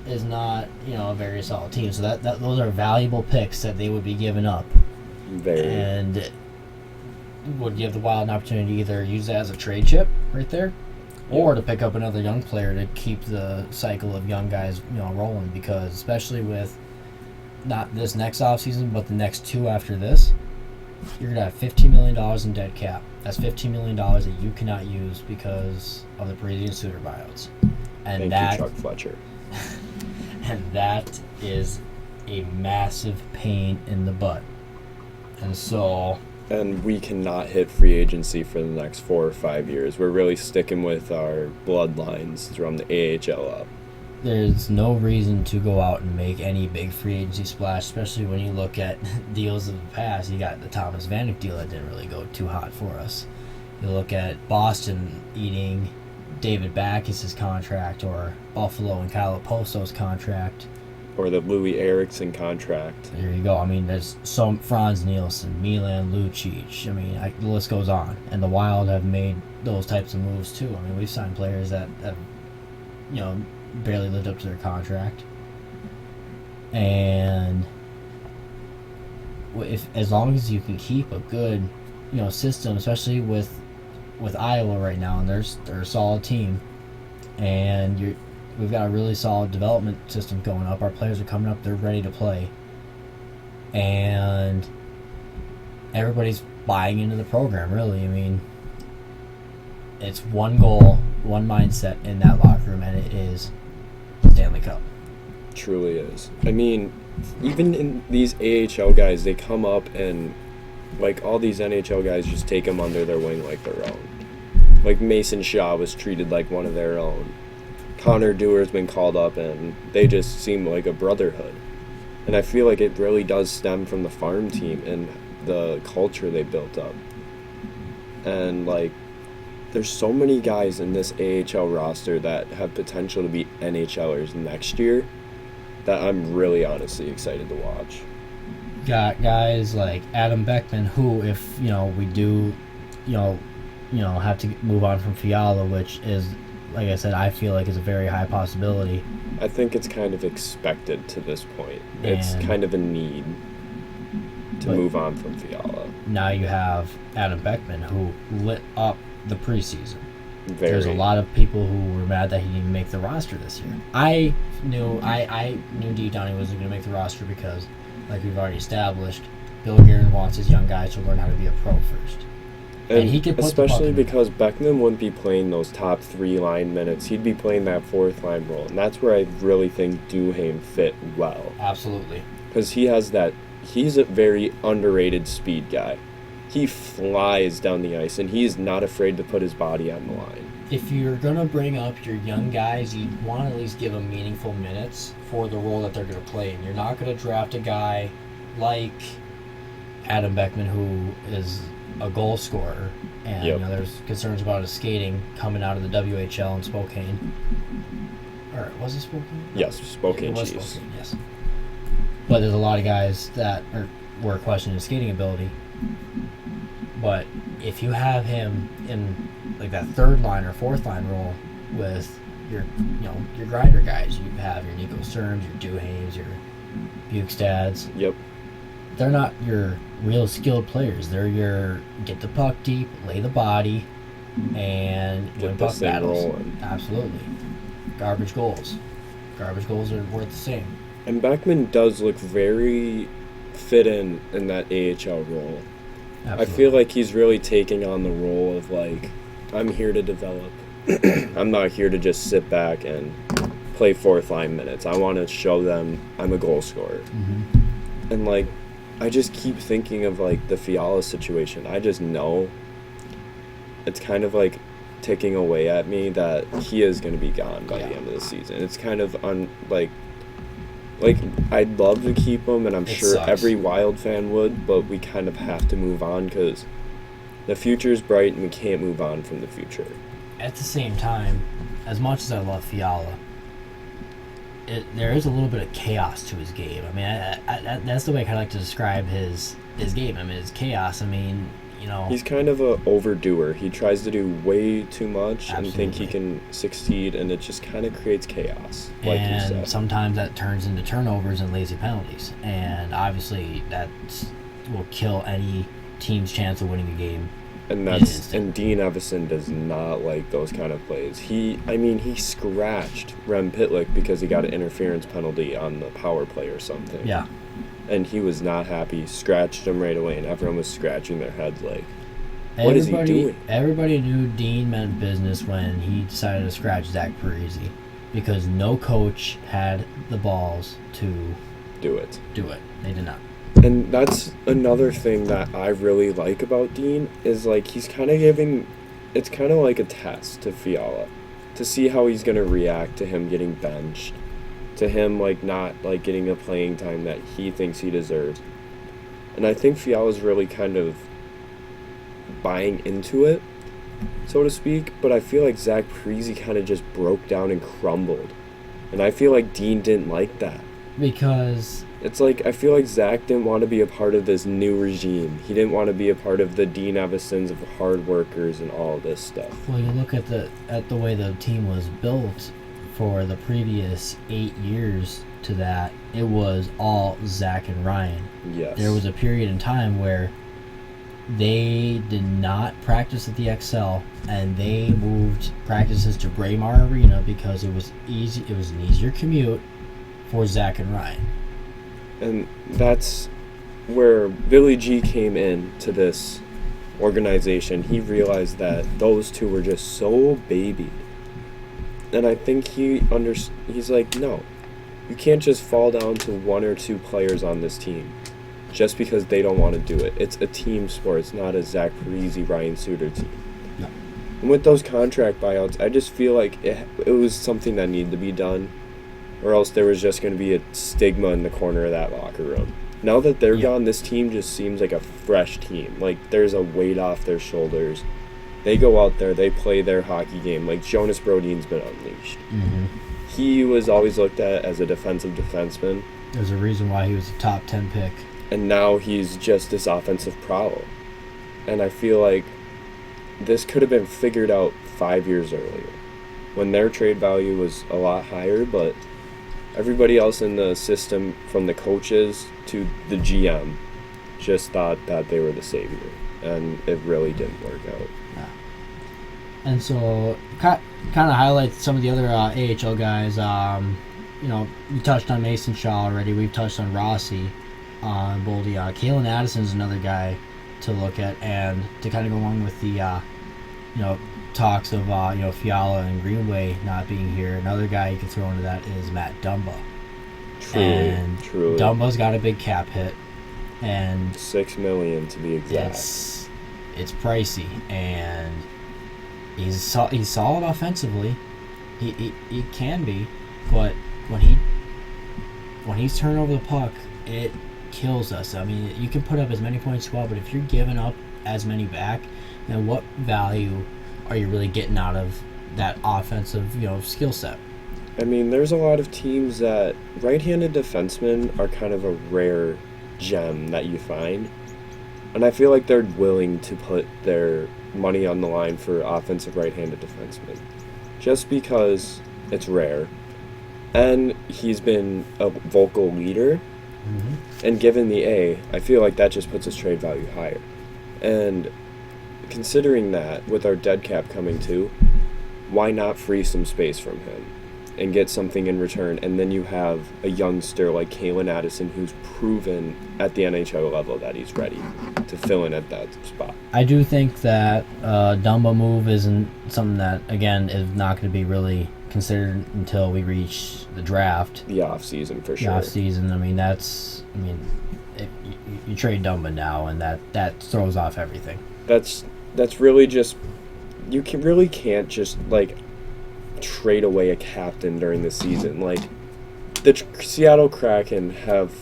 is not, a very solid team. So that those are valuable picks that they would be giving up. Very. And would give the Wild an opportunity to either use that as a trade chip right there, or to pick up another young player to keep the cycle of young guys, rolling. Because especially with not this next offseason, but the next 2 after this, you're going to have $15 million in dead cap. That's $15 million that you cannot use because of the Parise and Suter buyouts. And Thank you, Chuck Fletcher. And that is a massive pain in the butt. And we cannot hit free agency for the next 4 or 5 years. We're really sticking with our bloodlines from the AHL up. There's no reason to go out and make any big free agency splash, especially when you look at deals of the past. You got the Thomas Vanek deal that didn't really go too hot for us. You look at Boston eating David Backes' contract, or Buffalo and Kyle Oposto's contract. Or the Louis Eriksson contract. There you go. There's some Franz Nielsen, Milan Lucic. The list goes on. And the Wild have made those types of moves too. We've signed players that have, barely lived up to their contract. And as long as you can keep a good, system, especially with Iowa right now, and they're a solid team, and we've got a really solid development system going up. Our players are coming up; they're ready to play, and everybody's buying into the program. Really, it's one goal, one mindset in that locker room, and it is Stanley Cup. Truly is. Even in these AHL guys, they come up and, all these NHL guys just take them under their wing like their own. Mason Shaw was treated like one of their own. Connor Dewar's been called up, and they just seem like a brotherhood. And I feel like it really does stem from the farm team and the culture they built up. And, there's so many guys in this AHL roster that have potential to be NHLers next year that I'm really honestly excited to watch. Got guys like Adam Beckman, who, if we do, have to move on from Fiala, which is, like I said, I feel like is a very high possibility. I think it's kind of expected to this point. It's kind of a need to move on from Fiala. Now you have Adam Beckman, who lit up the preseason. There's a lot of people who were mad that he didn't make the roster this year. I knew deep down he wasn't going to make the roster because, like we've already established, Bill Guerin wants his young guys to learn how to be a pro first. And he could put especially the puck in. because Beckman wouldn't be playing those top 3 line minutes. He'd be playing that 4th-line role. And that's where I really think Duhaime fit well. Absolutely. Because he's a very underrated speed guy. He flies down the ice, and he's not afraid to put his body on the line. If you're going to bring up your young guys, you want to at least give them meaningful minutes for the role that they're going to play. And you're not going to draft a guy like Adam Beckman, who is a goal scorer. And Yep. there's concerns about his skating coming out of the WHL in Spokane. Or was it Spokane? Yes, Spokane It was Chiefs. Spokane, yes. But there's a lot of guys that were questioning his skating ability. But if you have him in like that 3rd-line or 4th-line role with your grinder guys, you have your Nico Sturms, your Duhaimes, your Bukestads. Yep. They're not your real skilled players. They're your get the puck deep, lay the body, and win Get this puck thing battles. rolling. Absolutely. Garbage goals. Garbage goals are worth the same. And Beckman does look very fit in that AHL role. Absolutely. I feel like he's really taking on the role of, like, I'm here to develop. I'm not here to just sit back and play 4th-line minutes. I want to show them I'm a goal scorer. Mm-hmm. And, like, I just keep thinking of, like, the Fiala situation. I just know it's kind of, like, ticking away at me that he is going to be gone by the end of the season. It's kind of, like, I'd love to keep him, and I'm sure sucks. every Wild fan would, but we kind of have to move on because the future's bright and we can't move on from the future. At the same time, as much as I love Fiala, there is a little bit of chaos to his game. I mean, that's the way I kind of like to describe his game. I mean, it's chaos. I mean, He's kind of a overdoer. He tries to do way too much and think he Absolutely. can succeed, and it just kind of creates chaos, like you and said. sometimes that turns into turnovers and lazy penalties. And obviously, that will kill any team's chance of winning a game. And Dean Evison does not like those kind of plays. He scratched Rem Pitlick because he got an interference penalty on the power play or something. Yeah. And he was not happy, scratched him right away, and everyone was scratching their heads like, what is he doing? Everybody knew Dean meant business when he decided to scratch Zach Parise because no coach had the balls to do it. They did not. And that's another thing that I really like about Dean is, like, he's kind of giving, it's kind of like a test to Fiala to see how he's going to react to him getting benched, to him, like, not, like, getting the playing time that he thinks he deserves. And I think Fiala's really kind of buying into it, so to speak, but I feel like Zach Parise kind of just broke down and crumbled. And I feel like Dean didn't like that. Because It's like, I feel like Zach didn't want to be a part of this new regime. He didn't want to be a part of the Dean Evisons of hard workers and all this stuff. well, you look at the way the team was built for the previous 8 years to that, it was all Zach and Ryan. Yes. There was a period in time where they did not practice at the XL, and they moved practices to Braemar Arena because it was easy. It was an easier commute for Zach and Ryan. And that's where Billy G came in to this organization. He realized that those two were just so babied. And I think he's like, no, you can't just fall down to 1 or 2 players on this team just because they don't want to do it. It's a team sport. It's not a Zach Parise, Ryan Suter team. No. And with those contract buyouts, I just feel like it was something that needed to be done, or else there was just going to be a stigma in the corner of that locker room. Now that they're gone, this team just seems like a fresh team. Like, there's a weight off their shoulders. They go out there, they play their hockey game. Like, Jonas Brodin's been unleashed. Mm-hmm. He was always looked at as a defensive defenseman, There's a reason why he was a top 10 pick. and now he's just this offensive prowler. And I feel like this could have been figured out 5 years earlier, when their trade value was a lot higher, but everybody else in the system, from the coaches to the GM, just thought that they were the savior, and it really didn't work out. And so, kind of highlight some of the other AHL guys. We touched on Mason Shaw already. We've touched on Rossi, Boldy. Kalen Addison is another guy to look at, and to kind of go along with the talks of Fiala and Greenway not being here. Another guy you can throw into that is Matt Dumba. Truly. Dumba's got a big cap hit, and $6 million to be exact. It's pricey, and he's solid offensively. He can be, but when he's turning over the puck, it kills us. I mean, you can put up as many points as well, but if you're giving up as many back, then what value are you really getting out of that offensive skill set? I mean, there's a lot of teams that right-handed defensemen are kind of a rare gem that you find. And I feel like they're willing to put their money on the line for offensive right-handed defensemen. Just because it's rare. And he's been a vocal leader. Mm-hmm. And given the A, I feel like that just puts his trade value higher. And considering that, with our dead cap coming too, why not free some space from him and get something in return? And then you have a youngster like Kalen Addison who's proven at the NHL level that he's ready to fill in at that spot. I do think that Dumba move isn't something that, again, is not going to be really considered until we reach the draft. The off-season, for sure. The off-season, you trade Dumba now, and that throws off everything. That's really just, you really can't just trade away a captain during the season. Like, the Seattle Kraken have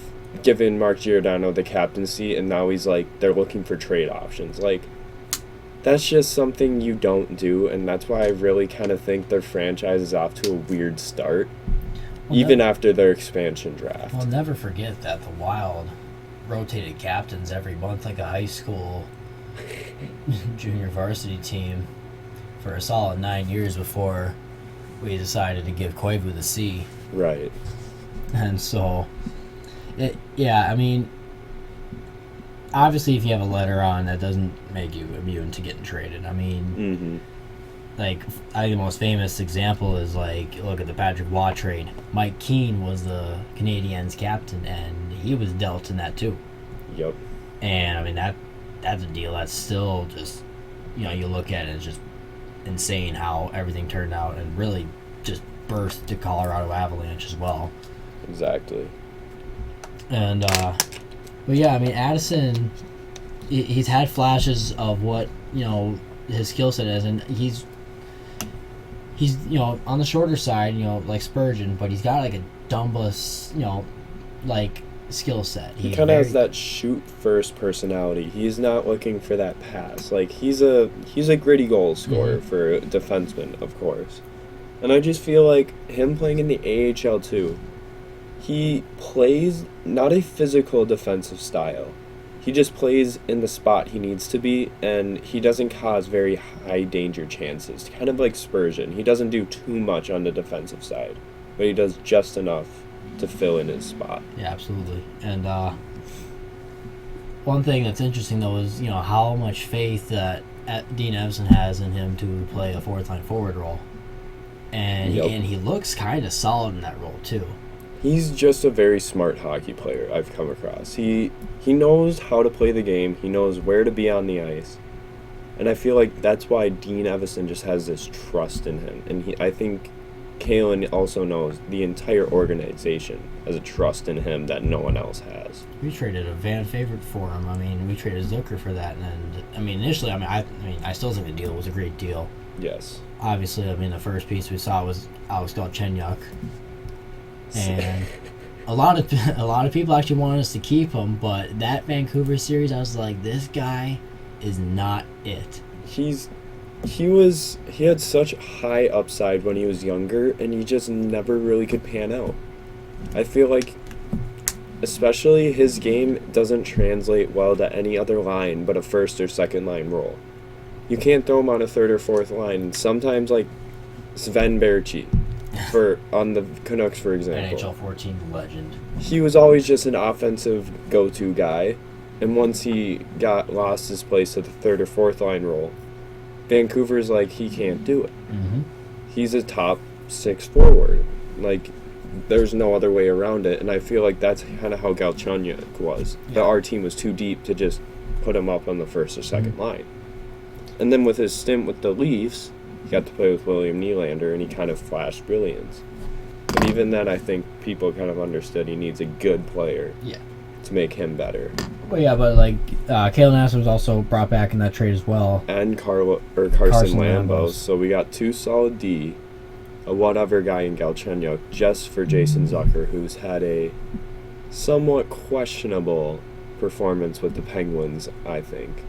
given Mark Giordano the captaincy, and now they're looking for trade options. That's just something you don't do, and that's why I really kind of think their franchise is off to a weird start, after their expansion draft. I'll never forget that the Wild rotated captains every month like a high school junior varsity team for a solid 9 years before we decided to give Koivu the C. Right. And so, obviously if you have a letter on, that doesn't make you immune to getting traded. I think the most famous example is look at the Patrick Waugh trade. Mike Keane was the Canadiens captain, and he was dealt in that too. Yep. And that's a deal that's still just, you look at it, it's just insane how everything turned out, and really just birthed the Colorado Avalanche as well. Exactly. And Addison, he's had flashes of what his skill set is, and he's on the shorter side, like Spurgeon, but he's got a Dumba skill set. He kind of has that shoot first personality. He's not looking for that pass. He's a gritty goal scorer for a defenseman, of course. And I just feel like him playing in the AHL too, he plays not a physical defensive style. He just plays in the spot he needs to be, and he doesn't cause very high danger chances. Kind of like Spurgeon. He doesn't do too much on the defensive side, but he does just enough to fill in his spot. Yeah, absolutely. And one thing that's interesting, though, is how much faith that Dean Evason has in him to play a fourth-line forward role. And he looks kind of solid in that role, too. He's just a very smart hockey player I've come across. He knows how to play the game. He knows where to be on the ice. And I feel like that's why Dean Evason just has this trust in him. And I think Kalen also knows the entire organization has a trust in him that no one else has. We traded a fan favorite for him. We traded Zucker for that. And initially, I still think the deal was a great deal. Yes. Obviously, the first piece we saw was Alex Galchenyuk. And a lot of people actually wanted us to keep him, but that Vancouver series, I was like, this guy is not it. He had such high upside when he was younger, and he just never really could pan out. I feel like especially his game doesn't translate well to any other line but a first or second line role. You can't throw him on a third or fourth line. Sometimes Sven Berchi on the Canucks, for example. NHL 14 legend. He was always just an offensive go-to guy, and once he lost his place to the third or fourth line role, Vancouver's he can't do it. Mm-hmm. He's a top 6 forward. There's no other way around it, and I feel like that's kind of how Galchenyuk was. Yeah. Our team was too deep to just put him up on the first or second line. And then with his stint with the Leafs, he got to play with William Nylander, and he kind of flashed brilliance. But even then, I think people kind of understood he needs a good player to make him better. Well, yeah, but like Kalen Nassar was also brought back in that trade as well. And Carson Lambos. So we got 2 solid D, a whatever guy in Galchenyuk, just for Jason Zucker, who's had a somewhat questionable performance with the Penguins, I think.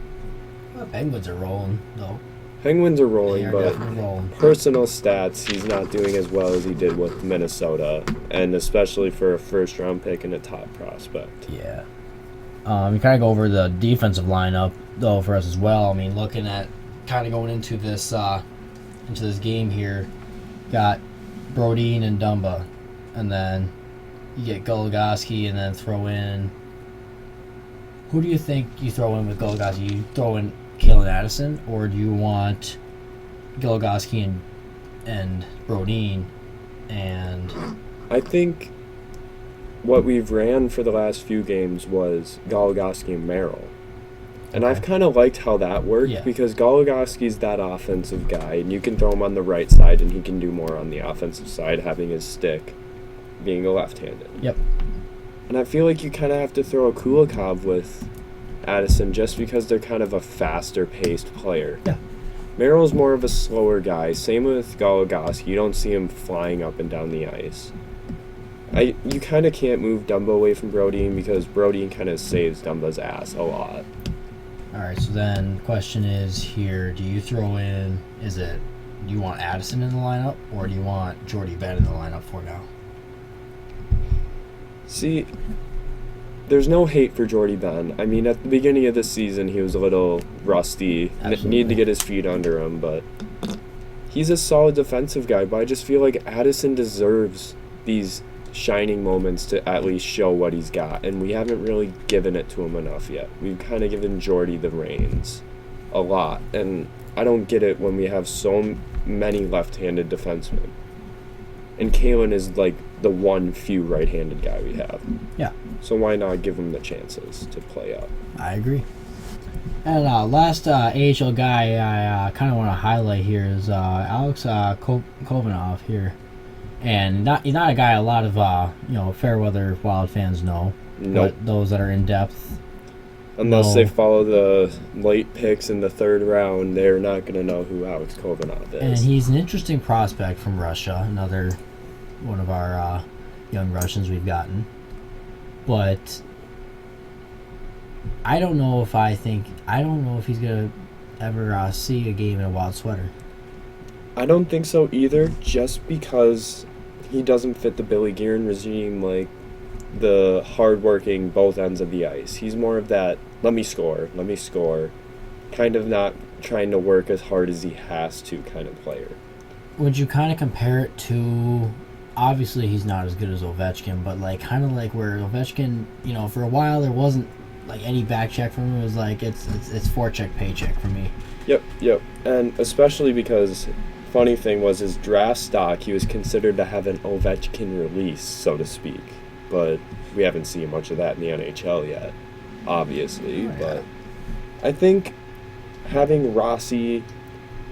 Well, Penguins are rolling, though. Penguins are rolling, but rolling. Personal stats, he's not doing as well as he did with Minnesota, and especially for a first-round pick and a top prospect. Yeah. You kind of go over the defensive lineup, though, for us as well. I mean, looking at kind of going into this game here, got Brodin and Dumba, and then you get Goligoski, and then throw in... Who do you think you throw in with Goligoski? You throw in Kalen Addison, or do you want Goligoski and Brodin? And I think what we've ran for the last few games was Goligoski and Merrill. And I've kind of liked how that worked because Goligoski's that offensive guy, and you can throw him on the right side, and he can do more on the offensive side, having his stick being a left-handed. Yep. And I feel like you kind of have to throw a Kulikov with Addison just because they're kind of a faster-paced player. Yeah. Merrill's more of a slower guy. Same with Goligoski. You don't see him flying up and down the ice. You kind of can't move Dumba away from Brodin because Brodin kind of saves Dumba's ass a lot. All right, so then the question is here, do you throw in, do you want Addison in the lineup, or do you want Jordy Benn in the lineup for now? See, there's no hate for Jordy Benn. I mean, at the beginning of the season, he was a little rusty. Needed to get his feet under him, but he's a solid defensive guy. But I just feel like Addison deserves these shining moments to at least show what he's got, and we haven't really given it to him enough yet. We've kind of given Jordy the reins a lot, and I don't get it when we have so many left-handed defensemen. And Kalen is like the one few right-handed guy we have. Yeah. So why not give him the chances to play up? I agree. And last AHL guy I kind of want to highlight here is Alex Kovanov here. And he's not a guy a lot of Fairweather Wild fans know. Nope. But those that are in depth, unless they follow the late picks in the third round, they're not going to know who Alex Kovanov is. And he's an interesting prospect from Russia, another one of our young Russians we've gotten. But I don't know if he's going to ever see a game in a Wild sweater. I don't think so either, just because he doesn't fit the Billy Guerin regime, like the hard-working both ends of the ice. He's more of that, let me score, kind of not trying to work as hard as he has to kind of player. Would you kind of compare it to, obviously he's not as good as Ovechkin, but like kind of like where Ovechkin, for a while there wasn't like any back check from him. It was like it's forecheck, paycheck for me. Yep. And especially because funny thing was his draft stock, he was considered to have an Ovechkin release, so to speak. But we haven't seen much of that in the NHL yet, obviously. But I think having Rossi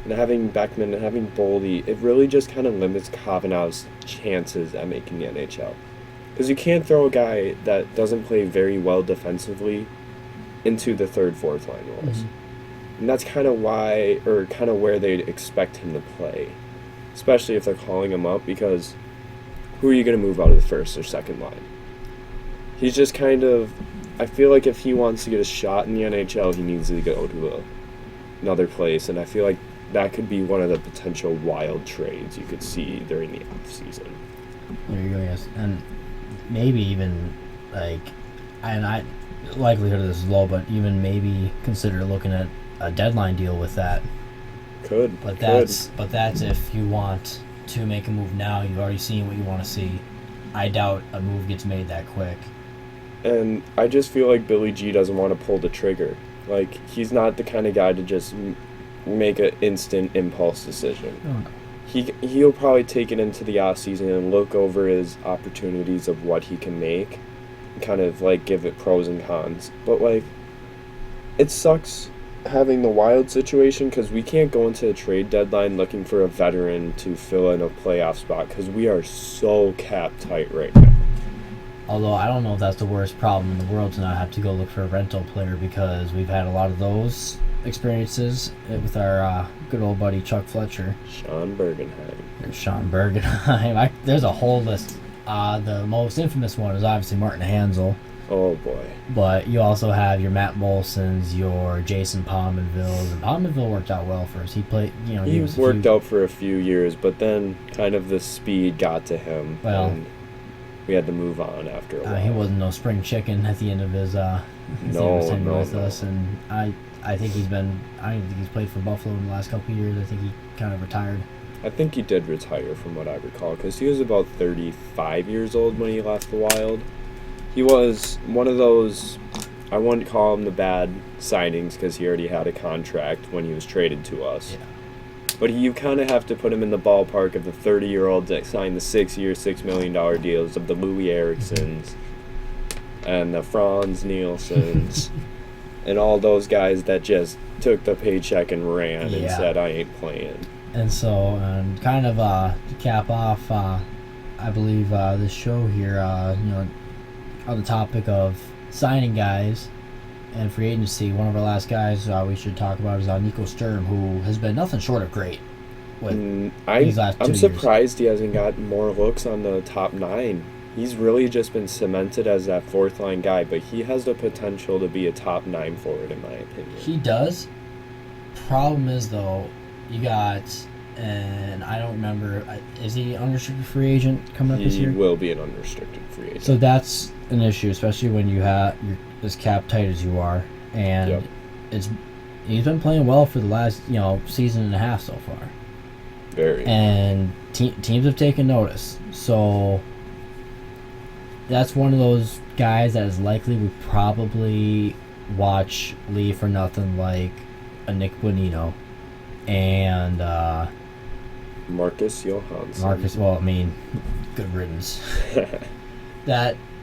and having Beckman and having Boldy, it really just kind of limits Kovanov's chances at making the NHL. Because you can't throw a guy that doesn't play very well defensively into the third, fourth line roles. Mm-hmm. And that's kind of where they'd expect him to play, especially if they're calling him up, because who are you going to move out of the first or second line? He's just I feel like if he wants to get a shot in the NHL, he needs to go to another place, and I feel like that could be one of the potential wild trades you could see during the offseason. There you go, yes. And maybe even, likelihood of this is low, but even maybe consider looking at a deadline deal with that. But that's if you want to make a move now. You've already seen what you want to see. I doubt a move gets made that quick. And I just feel like Billy G doesn't want to pull the trigger. Like, he's not the kind of guy to just make an instant impulse decision. Oh, no. He'll probably take it into the off season and look over his opportunities of what he can make, and kind of like give it pros and cons. But like, it sucks having the Wild situation because we can't go into a trade deadline looking for a veteran to fill in a playoff spot because we are so cap tight right now. Although I don't know if that's the worst problem in the world to not have to go look for a rental player, because we've had a lot of those experiences with our good old buddy Chuck Fletcher. Sean Bergenheim. There's Sean Bergenheim. There's a whole list. The most infamous one is obviously Martin Hansel. Oh boy. But you also have your Matt Molsons, your Jason Pominvilles. And Pominville worked out well for us. He played, he worked out for a few years, but then kind of the speed got to him. Well, and we had to move on after a while. He wasn't no spring chicken at the end of his tenure with us, and I think he's played for Buffalo in the last couple of years. I think he kind of retired. I think he did retire from what I recall, because he was about 35 years old when he left the Wild. He was one of those, I wouldn't call him the bad signings because he already had a contract when he was traded to us. Yeah. But you kind of have to put him in the ballpark of the 30-year-olds that signed the 6-year, $6 million deals of the Louis Ericssons and the Franz Nielsen's and all those guys that just took the paycheck and ran and said, I ain't playing. And so, kind of to cap off, I believe this show here, on the topic of signing guys and free agency, one of our last guys we should talk about is Nico Sturm, who has been nothing short of great. I'm surprised he hasn't got more looks on the top 9. He's really just been cemented as that fourth-line guy, but he has the potential to be a top 9 forward, in my opinion. He does. Problem is, though, you got, and I don't remember, is he unrestricted free agent coming up this year? He will be an unrestricted free agent. So that's an issue, especially when you're as cap tight as you are, and he's been playing well for the last season and a half so far. Very. And teams have taken notice. So that's one of those guys that is likely we probably watch leave for nothing, like a Nick Bonino and Marcus Johansson. Well, I mean, good riddance.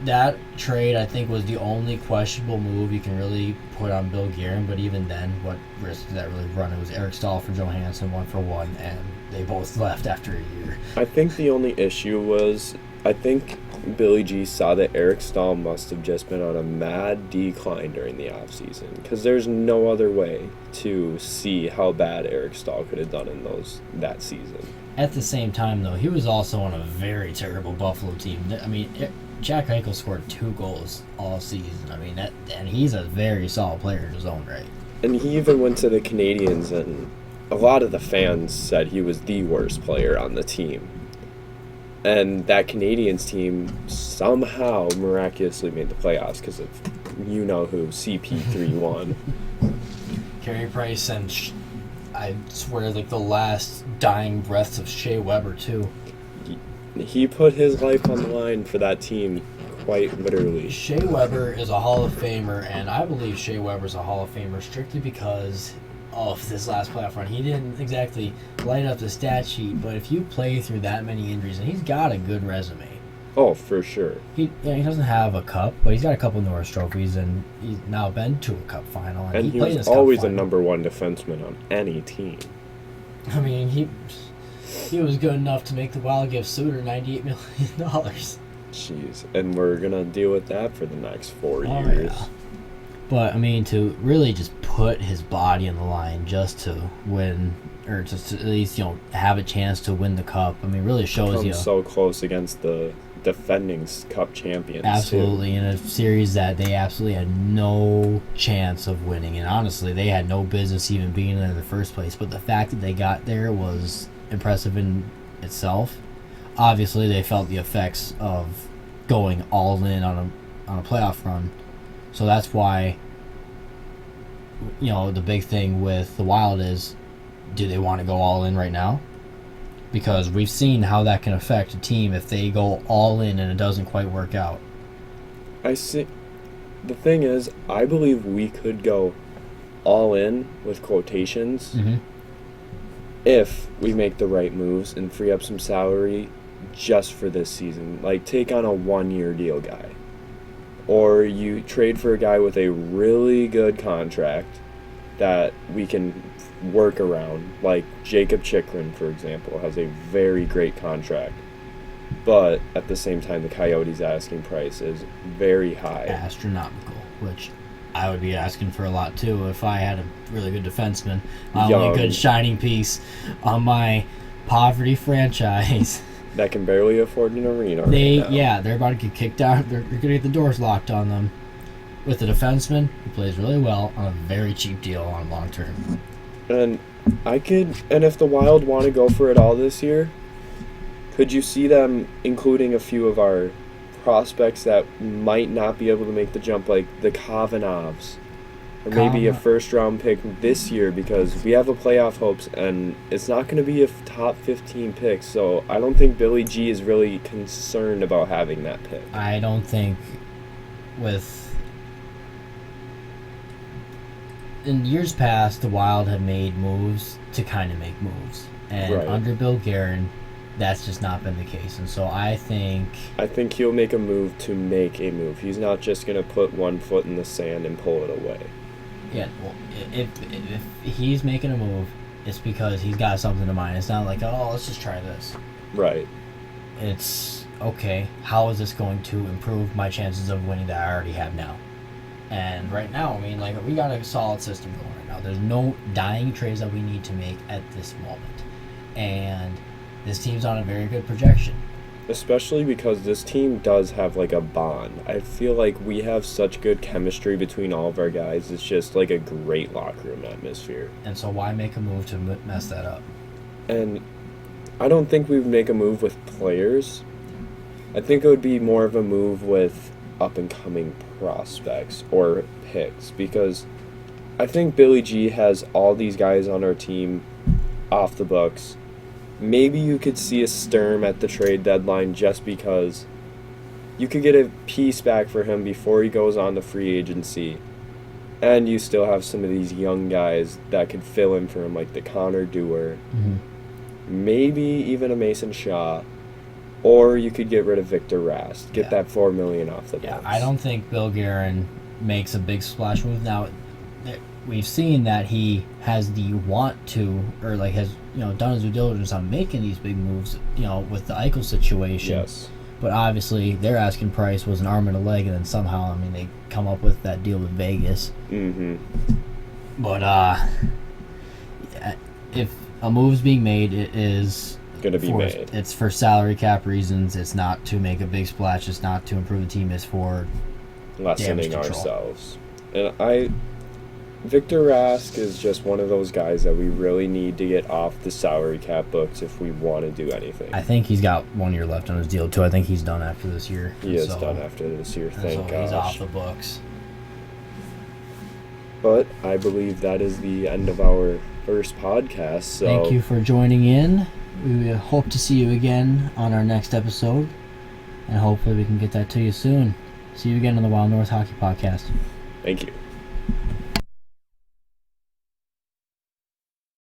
That trade, I think, was the only questionable move you can really put on Bill Guerin, but even then, what risk did that really run? It was Eric Stahl for Johansson, 1-for-1, and they both left after a year. I think the only issue was, I think Billy G saw that Eric Stahl must have just been on a mad decline during the offseason, because there's no other way to see how bad Eric Stahl could have done in that season. At the same time, though, he was also on a very terrible Buffalo team. I mean, Jack Eichel scored 2 goals all season. I mean, and he's a very solid player in his own right. And he even went to the Canadiens, and a lot of the fans said he was the worst player on the team. And that Canadiens team somehow miraculously made the playoffs because of you-know-who, CP3-1. Carey Price and, I swear, like the last dying breaths of Shea Weber, too. He put his life on the line for that team, quite literally. Shea Weber is a Hall of Famer, and I believe Shea Weber's a Hall of Famer strictly because of this last playoff run. He didn't exactly light up the stat sheet, but if you play through that many injuries, and he's got a good resume. Oh, for sure. He doesn't have a cup, but he's got a couple Norris trophies, and he's now been to a cup final. And he was always a number 1 defenseman on any team. I mean, he was good enough to make the Wild give Suter $98 million. Jeez, and we're going to deal with that for the next 4 years. Yeah. But, I mean, to really just put his body on the line just to win, or just to at least, have a chance to win the cup, I mean, really shows you. So close against the defending cup champions. Absolutely, in a series that they absolutely had no chance of winning. And honestly, they had no business even being there in the first place. But the fact that they got there was impressive in itself. Obviously, they felt the effects of going all in on a playoff run. So that's why, the big thing with the Wild is, do they want to go all in right now? Because we've seen how that can affect a team if they go all in and it doesn't quite work out. I see. The thing is, I believe we could go all in with quotations if we make the right moves and free up some salary just for this season. Like, take on a 1-year deal guy. or you trade for a guy with a really good contract that we can work around. Like Jacob Chikrin, for example, has a very great contract. But at the same time, the Coyotes' asking price is very high. Astronomical, which I would be asking for a lot too if I had a really good defenseman. My Young. only good shining piece on my poverty franchise. That can barely afford an arena They're right now. about to get kicked out. They're going to get the doors locked on them. With a defenseman who plays really well on a very cheap deal on long term. And if the Wild want to go for it all this year, could you see them including a few of our prospects that might not be able to make the jump, like the Kavanovs? Or maybe a first-round pick this year, because we have a playoff hopes, and it's not going to be a top 15 pick, so I don't think Billy G is really concerned about having that pick. I don't think in years past, the Wild had made moves to kind of make moves. And Right. under Bill Guerin, that's just not been the case. And so I think he'll make a move to make a move. He's not just going to put one foot in the sand and pull it away. yeah, well, if he's making a move, it's because he's got something in mind. It's not like, oh, let's just try this. Right. It's, okay, how is this going to improve my chances of winning that I already have now? And right now, I mean, like, we got a solid system going right now. There's no dying trades that we need to make at this moment. And this team's on a very good projection. Especially because this team does have, like, a bond. I feel like we have such good chemistry between all of our guys. It's just, like, a great locker room atmosphere. And so why make a move to mess that up? And I don't think we would make a move with players. I think it would be more of a move with up-and-coming prospects or picks, because I think Billy G has all these guys on our team off the books. Maybe you could see a Sturm at the trade deadline just because you could get a piece back for him before he goes on to free agency. And you still have some of these young guys that could fill in for him, like the Connor Dewar. Mm-hmm. Maybe even a Mason Shaw. Or you could get rid of Victor Rast. Get that $4 million off the books. I don't think Bill Guerin makes a big splash move. Now, we've seen that he has the want to, or like has, done his due diligence on making these big moves, with the Eichel situation. Yes. But obviously, their asking price was an arm and a leg, and then somehow, they come up with that deal with Vegas. Mm-hmm. But if a move's being made, it is going to be made. It's for salary cap reasons. It's not to make a big splash. It's not to improve the team. It's for lessening ourselves. And Victor Rask is just one of those guys that we really need to get off the salary cap books if we want to do anything. I think he's got 1 year left on his deal too. I think he's done after this year. He is done after this year, thank gosh. He's off the books. But I believe that is the end of our first podcast. So thank you for joining in. We hope to see you again on our next episode, and hopefully we can get that to you soon. See you again on the Wild North Hockey Podcast. Thank you.